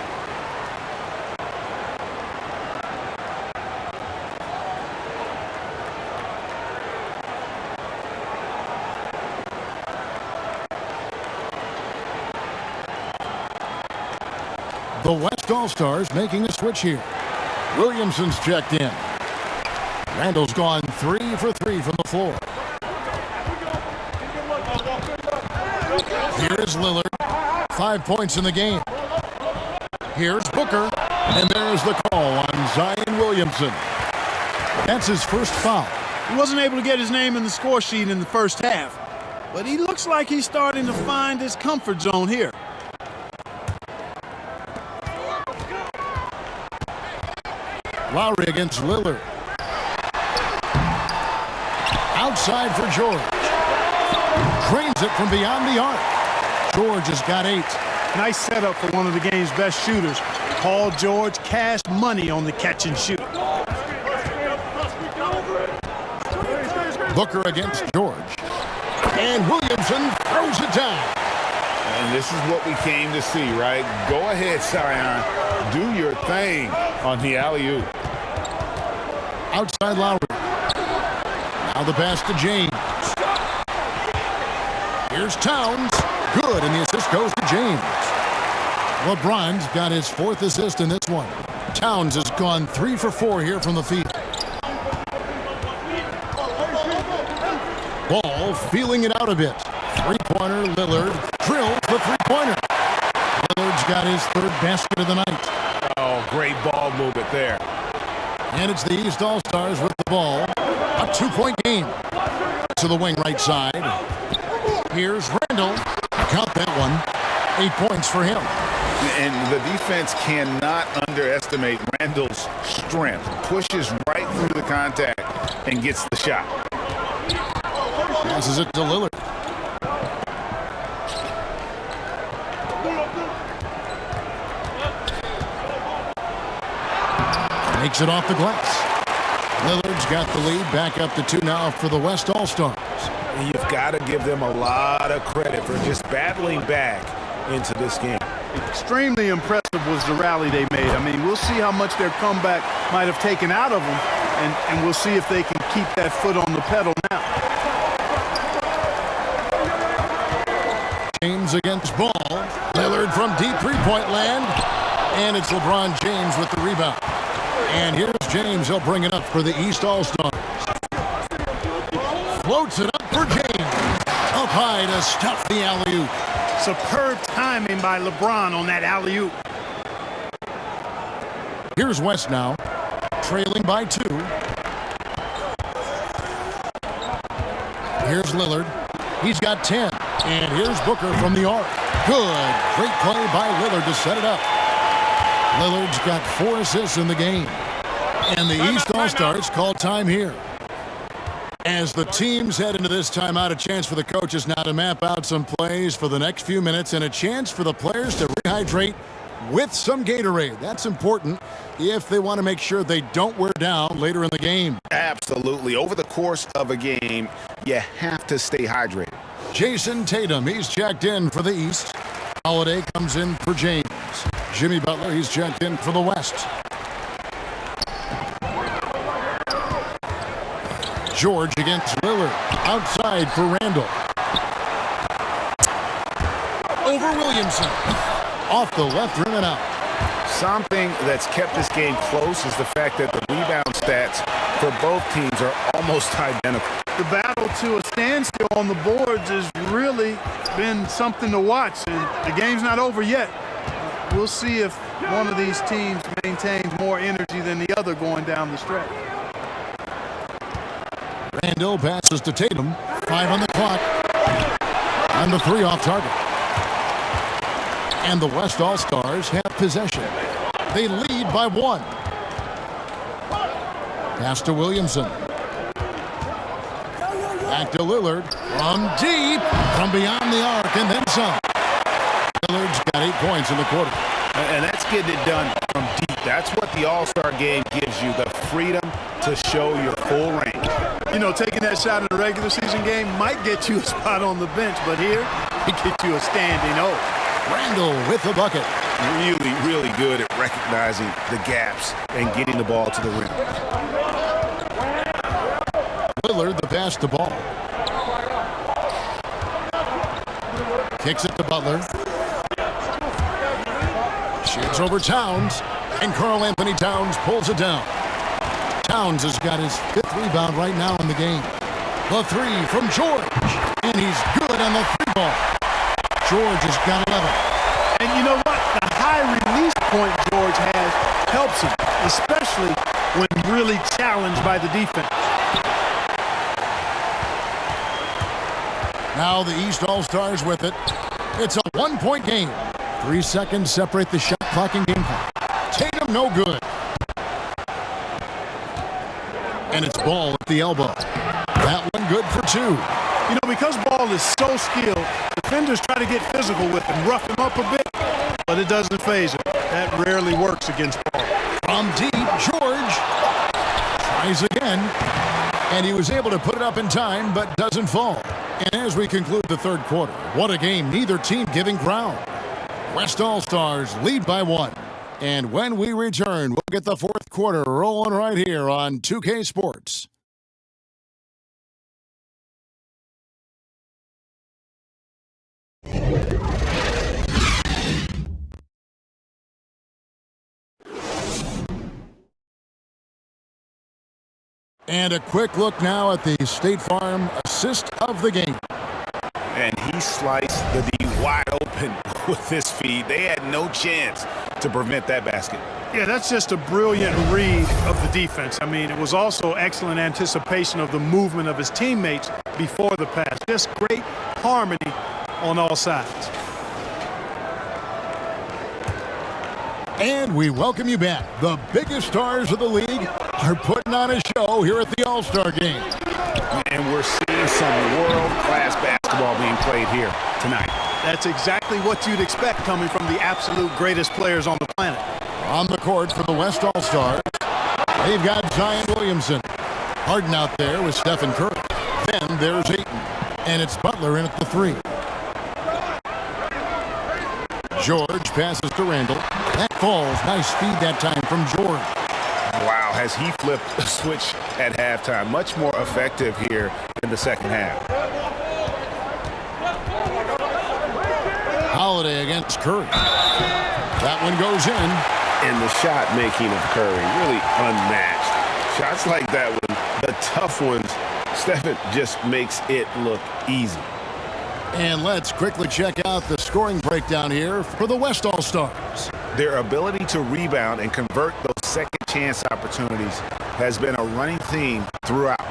The West All-Stars making a switch here. Williamson's checked in. Randall's gone 3 for 3 from the floor. Here's Lillard. 5 points in the game. Here's Booker. And there's the call on Zion Williamson. That's his first foul. He wasn't able to get his name in the score sheet in the first half, but he looks like he's starting to find his comfort zone here. Lowry against Lillard. Outside for George. Cranes it from beyond the arc. George has got 8. Nice setup for one of the game's best shooters. Paul George cashed money on the catch and shoot. Booker against George. And Williamson throws it down. And this is what we came to see, right? Go ahead, Zion. Do your thing on the alley-oop. Outside Lowry. Now the pass to James. Here's Towns. Good, and the assist goes to James. LeBron's got his 4th assist in this one. Towns has gone 3 for 4 here from the field. Ball feeling it out a bit. 3-pointer, Lillard. Drills the 3-pointer. Lillard's got his 3rd basket of the night. Oh, great ball movement there. And it's the East All-Stars with the ball. A 2-point game. To the wing right side. Here's Randall. Count that one. 8 points for him. And the defense cannot underestimate Randall's strength. Pushes right through the contact and gets the shot. Passes it to Lillard. Makes it off the glass. Lillard's got the lead. Back up to 2 now for the West All-Stars. You've got to give them a lot of credit for just battling back into this game. Extremely impressive was the rally they made. I mean, we'll see how much their comeback might have taken out of them, and we'll see if they can keep that foot on the pedal now. James against Ball. Lillard from deep 3-point land. And it's LeBron James with the rebound. And here's James. He'll bring it up for the East All-Stars. Floats it up for James. Up high to stuff the alley-oop. Superb timing by LeBron on that alley-oop. Here's West now, trailing by 2. Here's Lillard. He's got 10. And here's Booker from the arc. Good. Great play by Lillard to set it up. Lillard's got 4 assists in the game. And the East All-Stars call time here. As the teams head into this timeout, a chance for the coaches now to map out some plays for the next few minutes and a chance for the players to rehydrate with some Gatorade. That's important if they want to make sure they don't wear down later in the game. Absolutely. Over the course of a game, you have to stay hydrated. Jason Tatum, he's checked in for the East. Holiday comes in for James. Jimmy Butler, he's checked in for the West. George against Lillard. Outside for Randall. Over Williamson. Off the left rim and out. Something that's kept this game close is the fact that the rebound stats for both teams are almost identical. The battle to a standstill on the boards has really been something to watch, and the game's not over yet. We'll see if one of these teams maintains more energy than the other going down the stretch. Randall passes to Tatum. 5 on the clock. And the 3 off target. And the West All-Stars have possession. They lead by 1. Pass to Williamson. Back to Lillard. From deep. From beyond the arc and then some. Lillard's got 8 points in the quarter. And that's getting it done from deep. That's what the All-Star game gives you, the freedom to show your full range. You know, taking that shot in a regular season game might get you a spot on the bench, but here, it gets you a standing O. Randall with the bucket. Really, really good at recognizing the gaps and getting the ball to the rim. Lillard the pass to Ball. Kicks it to Butler. Shoots over Towns, and Karl Anthony Towns pulls it down. Towns has got his 5th rebound right now in the game. The 3 from George, and he's good on the 3 ball. George has got 11. And you know what? The high release point George has helps him, especially when really challenged by the defense. Now the East All-Stars with it. It's a 1-point game. 3 seconds separate the shot clock and game clock. Tatum no good. And it's Ball at the elbow. That one good for 2. You know, because Ball is so skilled, defenders try to get physical with him, rough him up a bit, but it doesn't phase him. That rarely works against Ball. From deep, George tries again, and he was able to put it up in time, but doesn't fall. And as we conclude the 3rd quarter, what a game, neither team giving ground. West All-Stars lead by 1. And when we return, we'll get the 4th quarter rolling right here on 2K Sports. And a quick look now at the State Farm assist of the game. And he sliced the D wide open with this feed. They had no chance to prevent that basket. Yeah, that's just a brilliant read of the defense. I mean, it was also excellent anticipation of the movement of his teammates before the pass. Just great harmony on all sides. And we welcome you back. The biggest stars of the league are putting on a show here at the All-Star Game. And we're seeing some world-class basketball being played here tonight. That's exactly what you'd expect coming from the absolute greatest players on the planet. On the court for the West All-Stars, they've got Zion Williamson. Harden out there with Stephen Curry. Then there's Ayton. And it's Butler in at the 3. George passes to Randall. That falls. Nice feed that time from George. Wow, has he flipped a switch at halftime. Much more effective here in the 2nd half. Holiday against Curry. That one goes in. And the shot making of Curry really unmatched. Shots like that one, the tough ones, Stephen just makes it look easy. And let's quickly check out the scoring breakdown here for the West All-Stars. Their ability to rebound and convert those second chance opportunities has been a running theme throughout.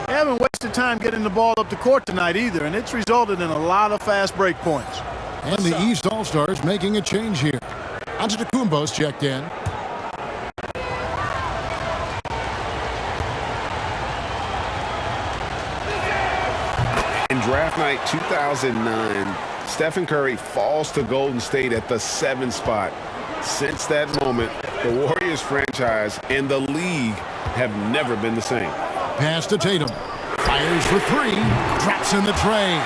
They haven't wasted time getting the ball up the court tonight either, and it's resulted in a lot of fast break points. And the East All-Stars making a change here. Antetokounmpo's checked in. In draft night 2009, Stephen Curry falls to Golden State at the 7 spot. Since that moment, the Warriors franchise and the league have never been the same. Pass to Tatum. Fires for 3. Drops in the tray.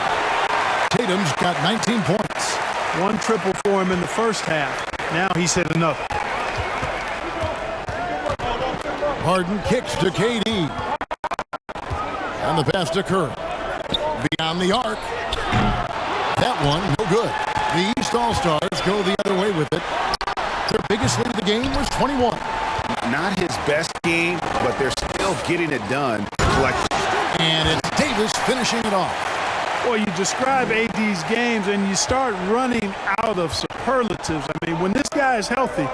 Tatum's got 19 points. 1 triple for him in the first half. Now he's hit another. Harden kicks to KD. And the pass to Curry. Beyond the arc. That one, no good. The East All-Stars go the other way with it. Their biggest lead of the game was 21. Not his best game, but they're still getting it done collectively. And it's Davis finishing it off. Well, you describe AD's games and you start running out of superlatives. I mean, when this guy is healthy,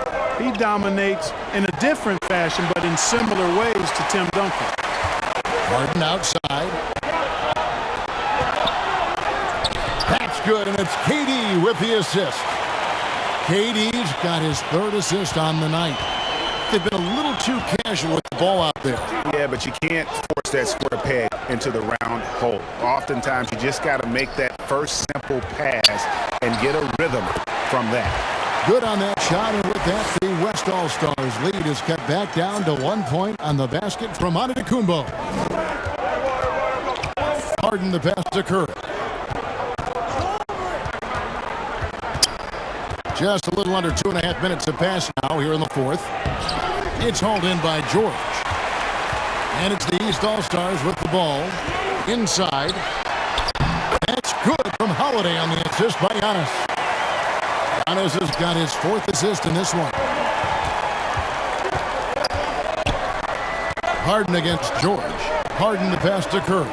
he dominates in a different fashion, but in similar ways to Tim Duncan. Harden outside. That's good, and it's KD with the assist. KD's got his third assist on the night. They've been a little too casual with the ball out there. Yeah, but you can't force that square peg into the round hole. Oftentimes, you just got to make that first simple pass and get a rhythm from that. Good on that shot, and with that, the West All-Stars lead is cut back down to 1 point on the basket from Antetokounmpo. Harden the pass to Curry. Just a little under 2.5 minutes have passed now here in the fourth. It's hauled in by George. And it's the East All-Stars with the ball. Inside. That's good from Holiday on the assist by Giannis. Giannis has got his fourth assist in this one. Harden against George. Harden the pass to Curry.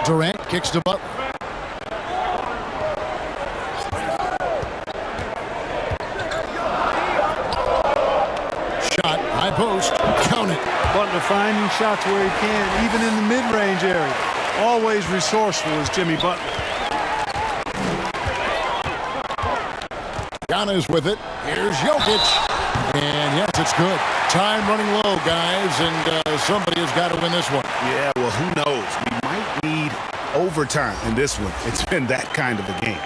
Durant kicks to Butler. Shot, high post, count it. Butler finding shots where he can, even in the mid-range area. Always resourceful is Jimmy Butler. Giannis with it. Here's Jokic. And yes, it's good. Time running low, guys, and somebody has got to win this one. Yeah, well, who knows? We might need overtime in this one. It's been that kind of a game.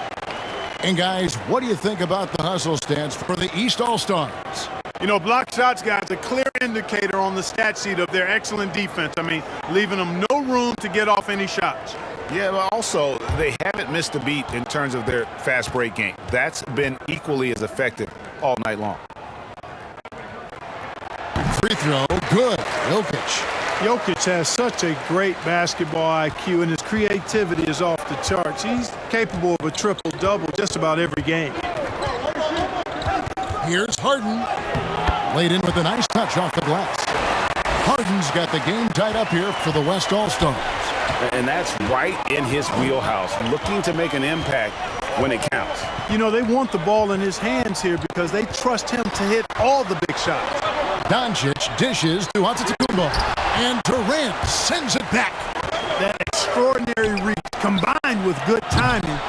And guys, what do you think about the hustle stats for the East All-Stars? You know, block shots, guys, a clear indicator on the stat sheet of their excellent defense. I mean, leaving them no room to get off any shots. Yeah, but also, they haven't missed a beat in terms of their fast break game. That's been equally as effective all night long. Free throw, good. Jokic. Jokic has such a great basketball IQ, and his creativity is off the charts. He's capable of a triple-double just about every game. Here's Harden. Laid in with a nice touch off the glass. Harden's got the game tied up here for the West All-Stars. And that's right in his wheelhouse, looking to make an impact when it counts. You know, they want the ball in his hands here because they trust him to hit all the big shots. Doncic dishes to Antetokounmpo, and Durant sends it back. That extraordinary reach combined with good timing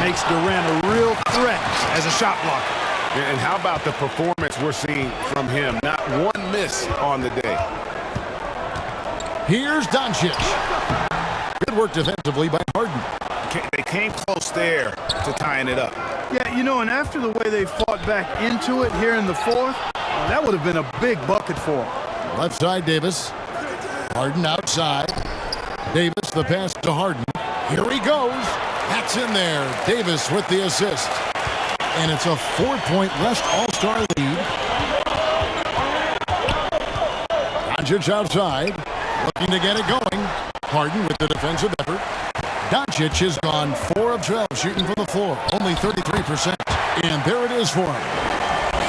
makes Durant a real threat as a shot blocker. And how about the performance we're seeing from him? Not one miss on the day. Here's Doncic. Good work defensively by Harden. They came close there to tying it up. Yeah, you know, and after the way they fought back into it here in the fourth, that would have been a big bucket for them. Left side, Davis. Harden outside. Davis, the pass to Harden. Here he goes. That's in there. Davis with the assist. And it's a 4-point West All-Star lead. Doncic outside. Looking to get it going. Harden with the defensive effort. Doncic has gone 4 of 12 shooting from the floor. Only 33%. And there it is for him.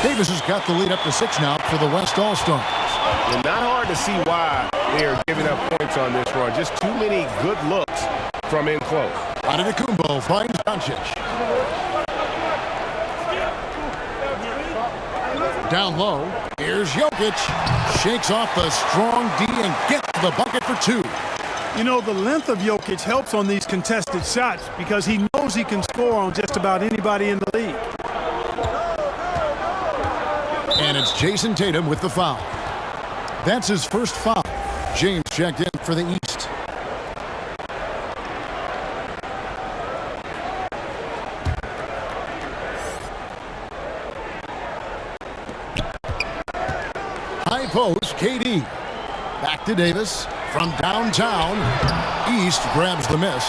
Davis has got the lead up to 6 now for the West All-Stars. And not hard to see why they are giving up points on this run. Just too many good looks from in close. Antetokounmpo finds Doncic. Down low, here's Jokic. Shakes off the strong D and gets the bucket for 2. You know, the length of Jokic helps on these contested shots because he knows he can score on just about anybody in the league. And it's Jason Tatum with the foul. That's his first foul. James checked in for the East. High post, KD. Back to Davis. From downtown, East grabs the miss.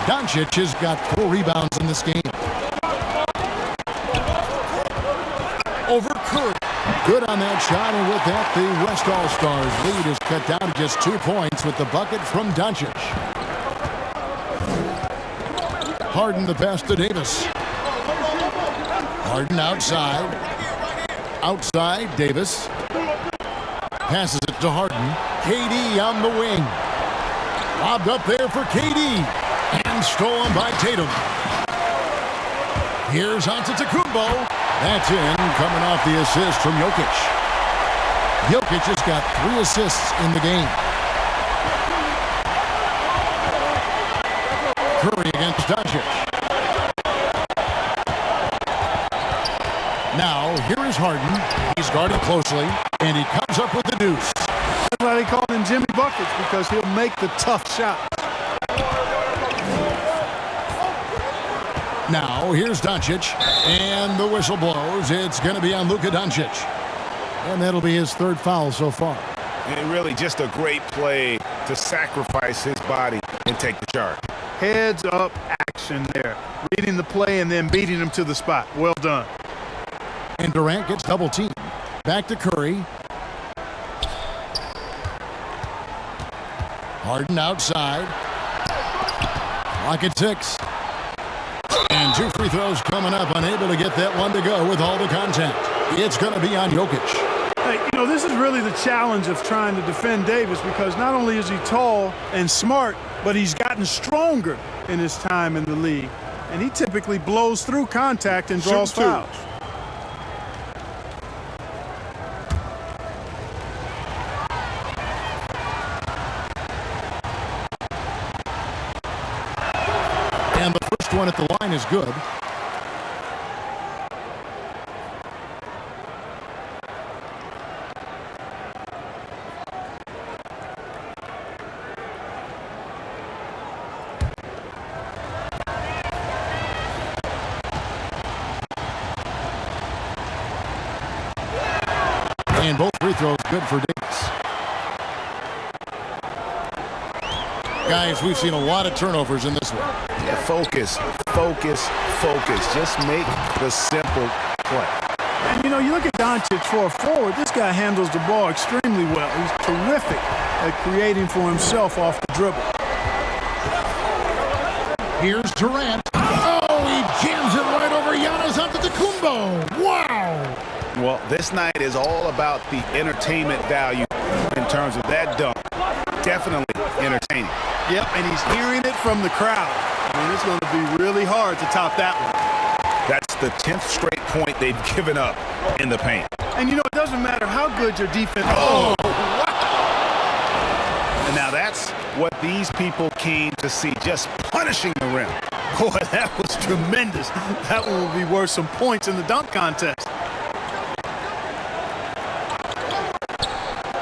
Doncic has got 4 rebounds in this game. Over Curry. Good on that shot, and with that, the West All-Stars lead is cut down to just 2 points with the bucket from Doncic. Harden the pass to Davis. Harden outside. Outside, Davis. Passes it to Harden. KD on the wing. Lobbed up there for KD. And stolen by Tatum. Here's Antetokounmpo. That's in, coming off the assist from Jokic. Jokic has got 3 assists in the game. Curry against Doncic. Now, here is Harden. He's guarded closely, and he comes up with the deuce. That's why they call him Jimmy Buckets, because he'll make the tough shots. Now, here's Doncic, and the whistle blows. It's going to be on Luka Doncic. And that'll be his 3rd foul so far. And really just a great play to sacrifice his body and take the charge. Heads up action there. Reading the play and then beating him to the spot. Well done. And Durant gets double teamed. Back to Curry. Harden outside. Clock at 6. And 2 free throws coming up. Unable to get that one to go with all the contact. It's going to be on Jokic. Hey, you know, this is really the challenge of trying to defend Davis, because not only is he tall and smart, but he's gotten stronger in his time in the league. And he typically blows through contact and draws fouls. And the first one at the line is good. And both free throws good for Davis. Guys, we've seen a lot of turnovers in this one. Yeah, focus, focus, focus. Just make the simple play. And, you know, you look at Doncic for a forward, this guy handles the ball extremely well. He's terrific at creating for himself off the dribble. Here's Durant. Oh, he jams it right over Giannis Antetokounmpo. Wow! Well, this night is all about the entertainment value in terms of that dunk. Definitely entertaining. Yep, and he's hearing it from the crowd. I mean, it's going to be really hard to top that one. That's the 10th straight point they've given up in the paint. And, you know, it doesn't matter how good your defense is. Oh, wow. And now that's what these people came to see, just punishing the rim. Boy, that was tremendous. That one will be worth some points in the dunk contest.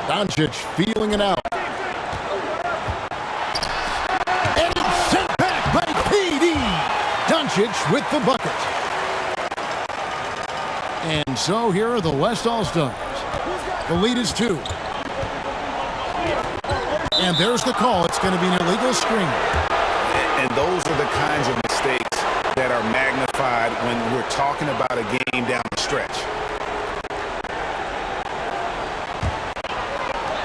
Doncic feeling it out. And it's sent back by KD. Doncic with the bucket. And so here are the West All-Stars. The lead is 2. And there's the call. It's going to be an illegal screen. And those are the kinds of mistakes that are magnified when we're talking about a game down the stretch.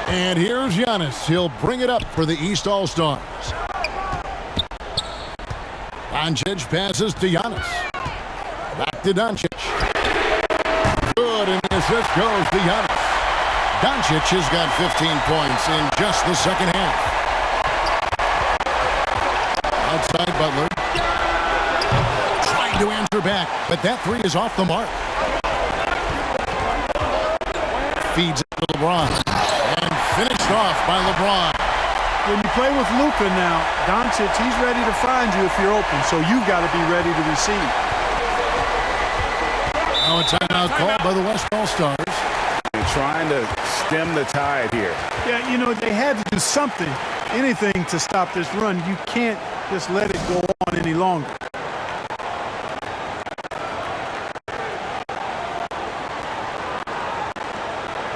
And here's Giannis. He'll bring it up for the East All-Stars. Doncic passes to Giannis. Back to Doncic. Good, and the assist goes to Giannis. Doncic has got 15 points in just the second half. Outside Butler. Trying to answer back, but that 3 is off the mark. Feeds it to LeBron. And finished off by LeBron. When you play with Luka now, Doncic, he's ready to find you if you're open, so you've got to be ready to receive. Now a timeout called by the West All-Stars. They're trying to stem the tide here. Yeah, you know, they had to do something, anything to stop this run. You can't just let it go on any longer.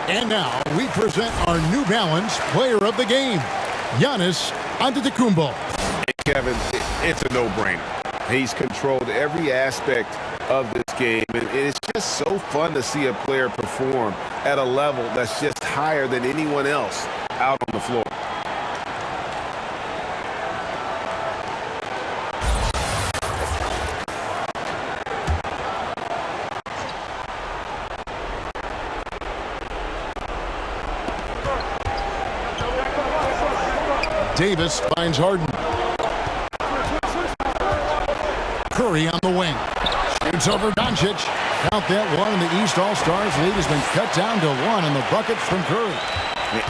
And now we present our New Balance Player of the Game, Giannis Antetokounmpo. Hey, Kevin, it's a no-brainer. He's controlled every aspect of this game, and it's just so fun to see a player perform at a level that's just higher than anyone else out on the floor. Davis finds Harden. Curry on the wing. Shoots over Doncic. Count that one, and the East All-Stars lead has been cut down to 1 in the bucket from Curry.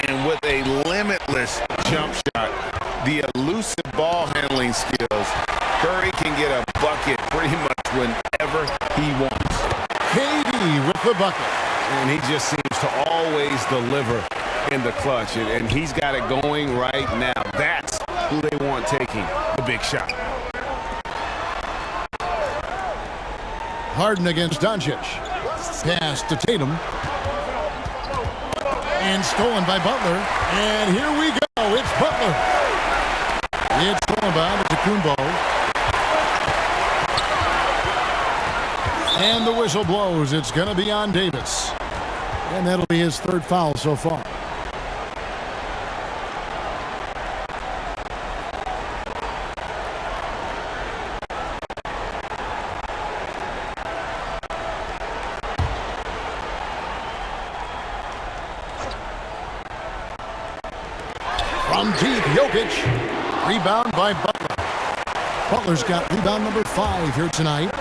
And with a limitless jump shot, the elusive ball handling skills, Curry can get a bucket pretty much whenever he wants. KD with the bucket. And he just seems to always deliver in the clutch, and he's got it going right now. That's who they want taking the big shot. Harden against Doncic. Pass to Tatum. And stolen by Butler. And here we go. It's Butler. It's stolen by Kumbo. And the whistle blows. It's going to be on Davis. And that'll be his 3rd foul so far. From deep, Jokic. Rebound by Butler. Butler's got rebound number 5 here tonight.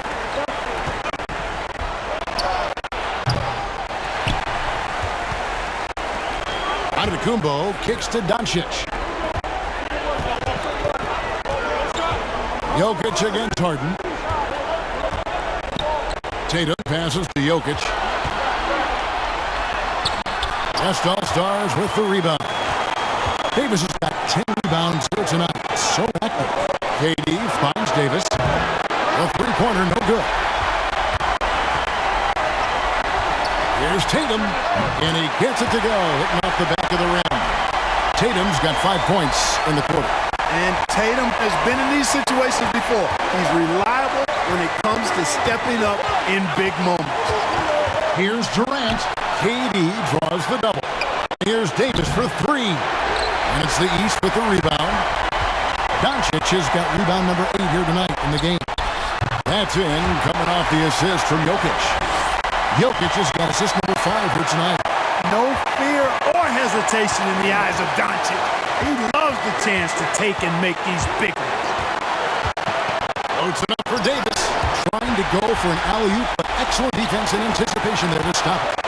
Kumbo kicks to Doncic. Jokic against Harden. Tatum passes to Jokic. West All-Stars with the rebound. Davis has got 10 rebounds here tonight. So active. KD finds Davis. The three-pointer no good. Here's Tatum, and he gets it to go, hitting off the back of the rim. Tatum's got 5 points in the quarter. And Tatum has been in these situations before. He's reliable when it comes to stepping up in big moments. Here's Durant. KD draws the double. Here's Davis for 3. And it's the East with the rebound. Doncic has got rebound number 8 here tonight in the game. That's in, coming off the assist from Jokic. Jokic has got assist number 5 here tonight. No fear or hesitation in the eyes of Doncic. He loves the chance to take and make these big ones. Floats it up for Davis. Trying to go for an alley-oop, but excellent defense and anticipation there to stop it.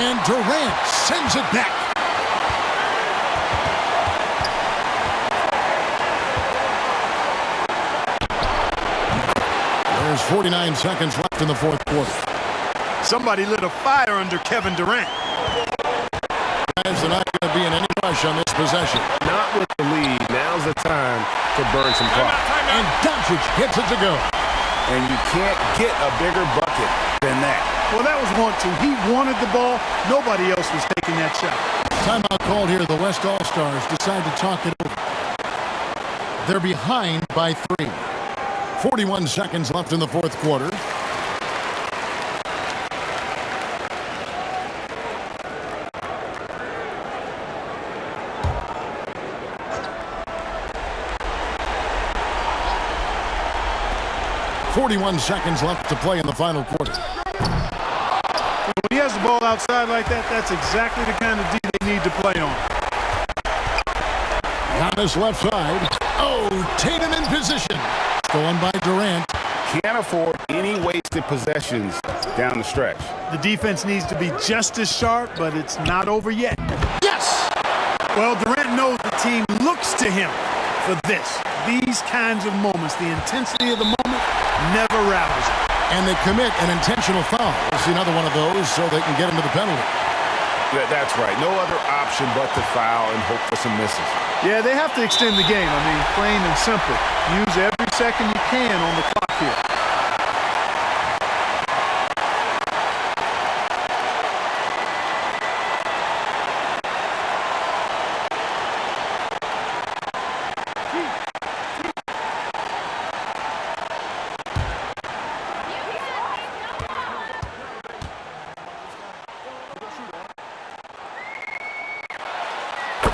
And Durant sends it back. There's 49 seconds left in the 4th quarter. Somebody lit a fire under Kevin Durant. Guys, they're not going to be in any rush on this possession. Not with the lead. Now's the time to burn some clock. And Doncic gets it to go. And you can't get a bigger bucket than that. Well, that was 1-2. He wanted the ball. Nobody else was taking that shot. Timeout called here. The West All-Stars decide to talk it over. They're behind by 3. 41 seconds left in the 4th quarter. .41 seconds left to play in the final quarter. When he has the ball outside like that, that's exactly the kind of D they need to play on. Giannis left side. Oh, Tatum in position. Stolen by Durant. Can't afford any wasted possessions down the stretch. The defense needs to be just as sharp, but it's not over yet. Yes! Well, Durant knows the team looks to him for this. These kinds of moments, the intensity of the moment, never rallies. And they commit an intentional foul. We'll see another one of those so they can get into the penalty. Yeah, that's right. No other option but to foul and hope for some misses. Yeah, they have to extend the game. I mean, plain and simple. Use every second you can on the clock here.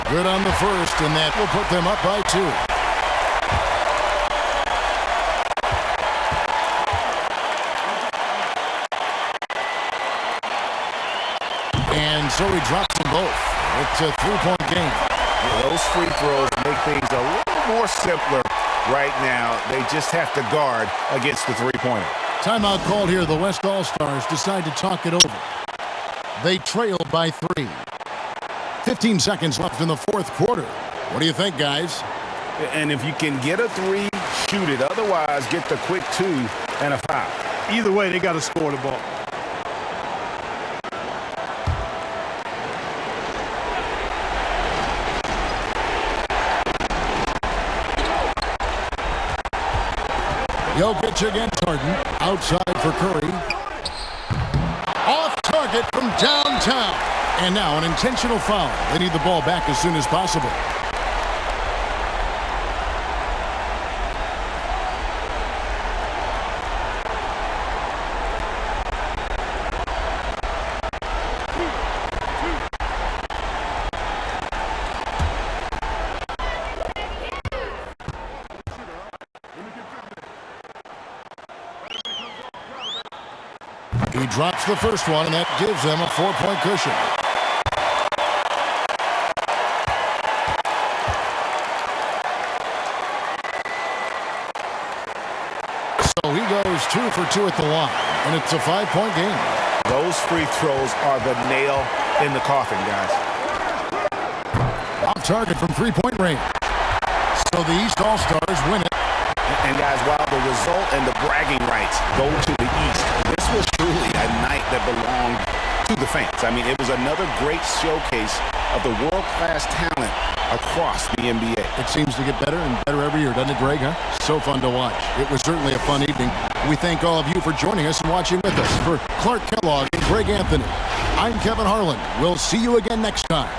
Good on the first, and that will put them up by 2. And so he drops them both. It's a 3-point game. Those free throws make things a little more simpler right now. They just have to guard against the three-pointer. Timeout called here. The West All-Stars decide to talk it over. They trail by 3. 15 seconds left in the fourth quarter. What do you think, guys? And if you can get a 3, shoot it. Otherwise, get the quick 2 and a foul. Either way, they got to score the ball. Jokic against Harden. Outside for Curry. Off target from downtown. And now an intentional foul. They need the ball back as soon as possible. He drops the first one, and that gives them a 4-point cushion. So he goes 2 for 2 at the line, and it's a 5-point game. Those free throws are the nail in the coffin, guys. Off target from 3-point range. So the East All-Stars win it. And guys, while the result and the bragging rights go to the East, this was truly a night that belonged to the fans. I mean, it was another great showcase of the world-class talent across the NBA. It seems to get better and better every year, doesn't it, Greg? Huh? So fun to watch. It was certainly a fun evening. We thank all of you for joining us and watching with us. For Clark Kellogg and Greg Anthony, I'm Kevin Harlan. We'll see you again next time.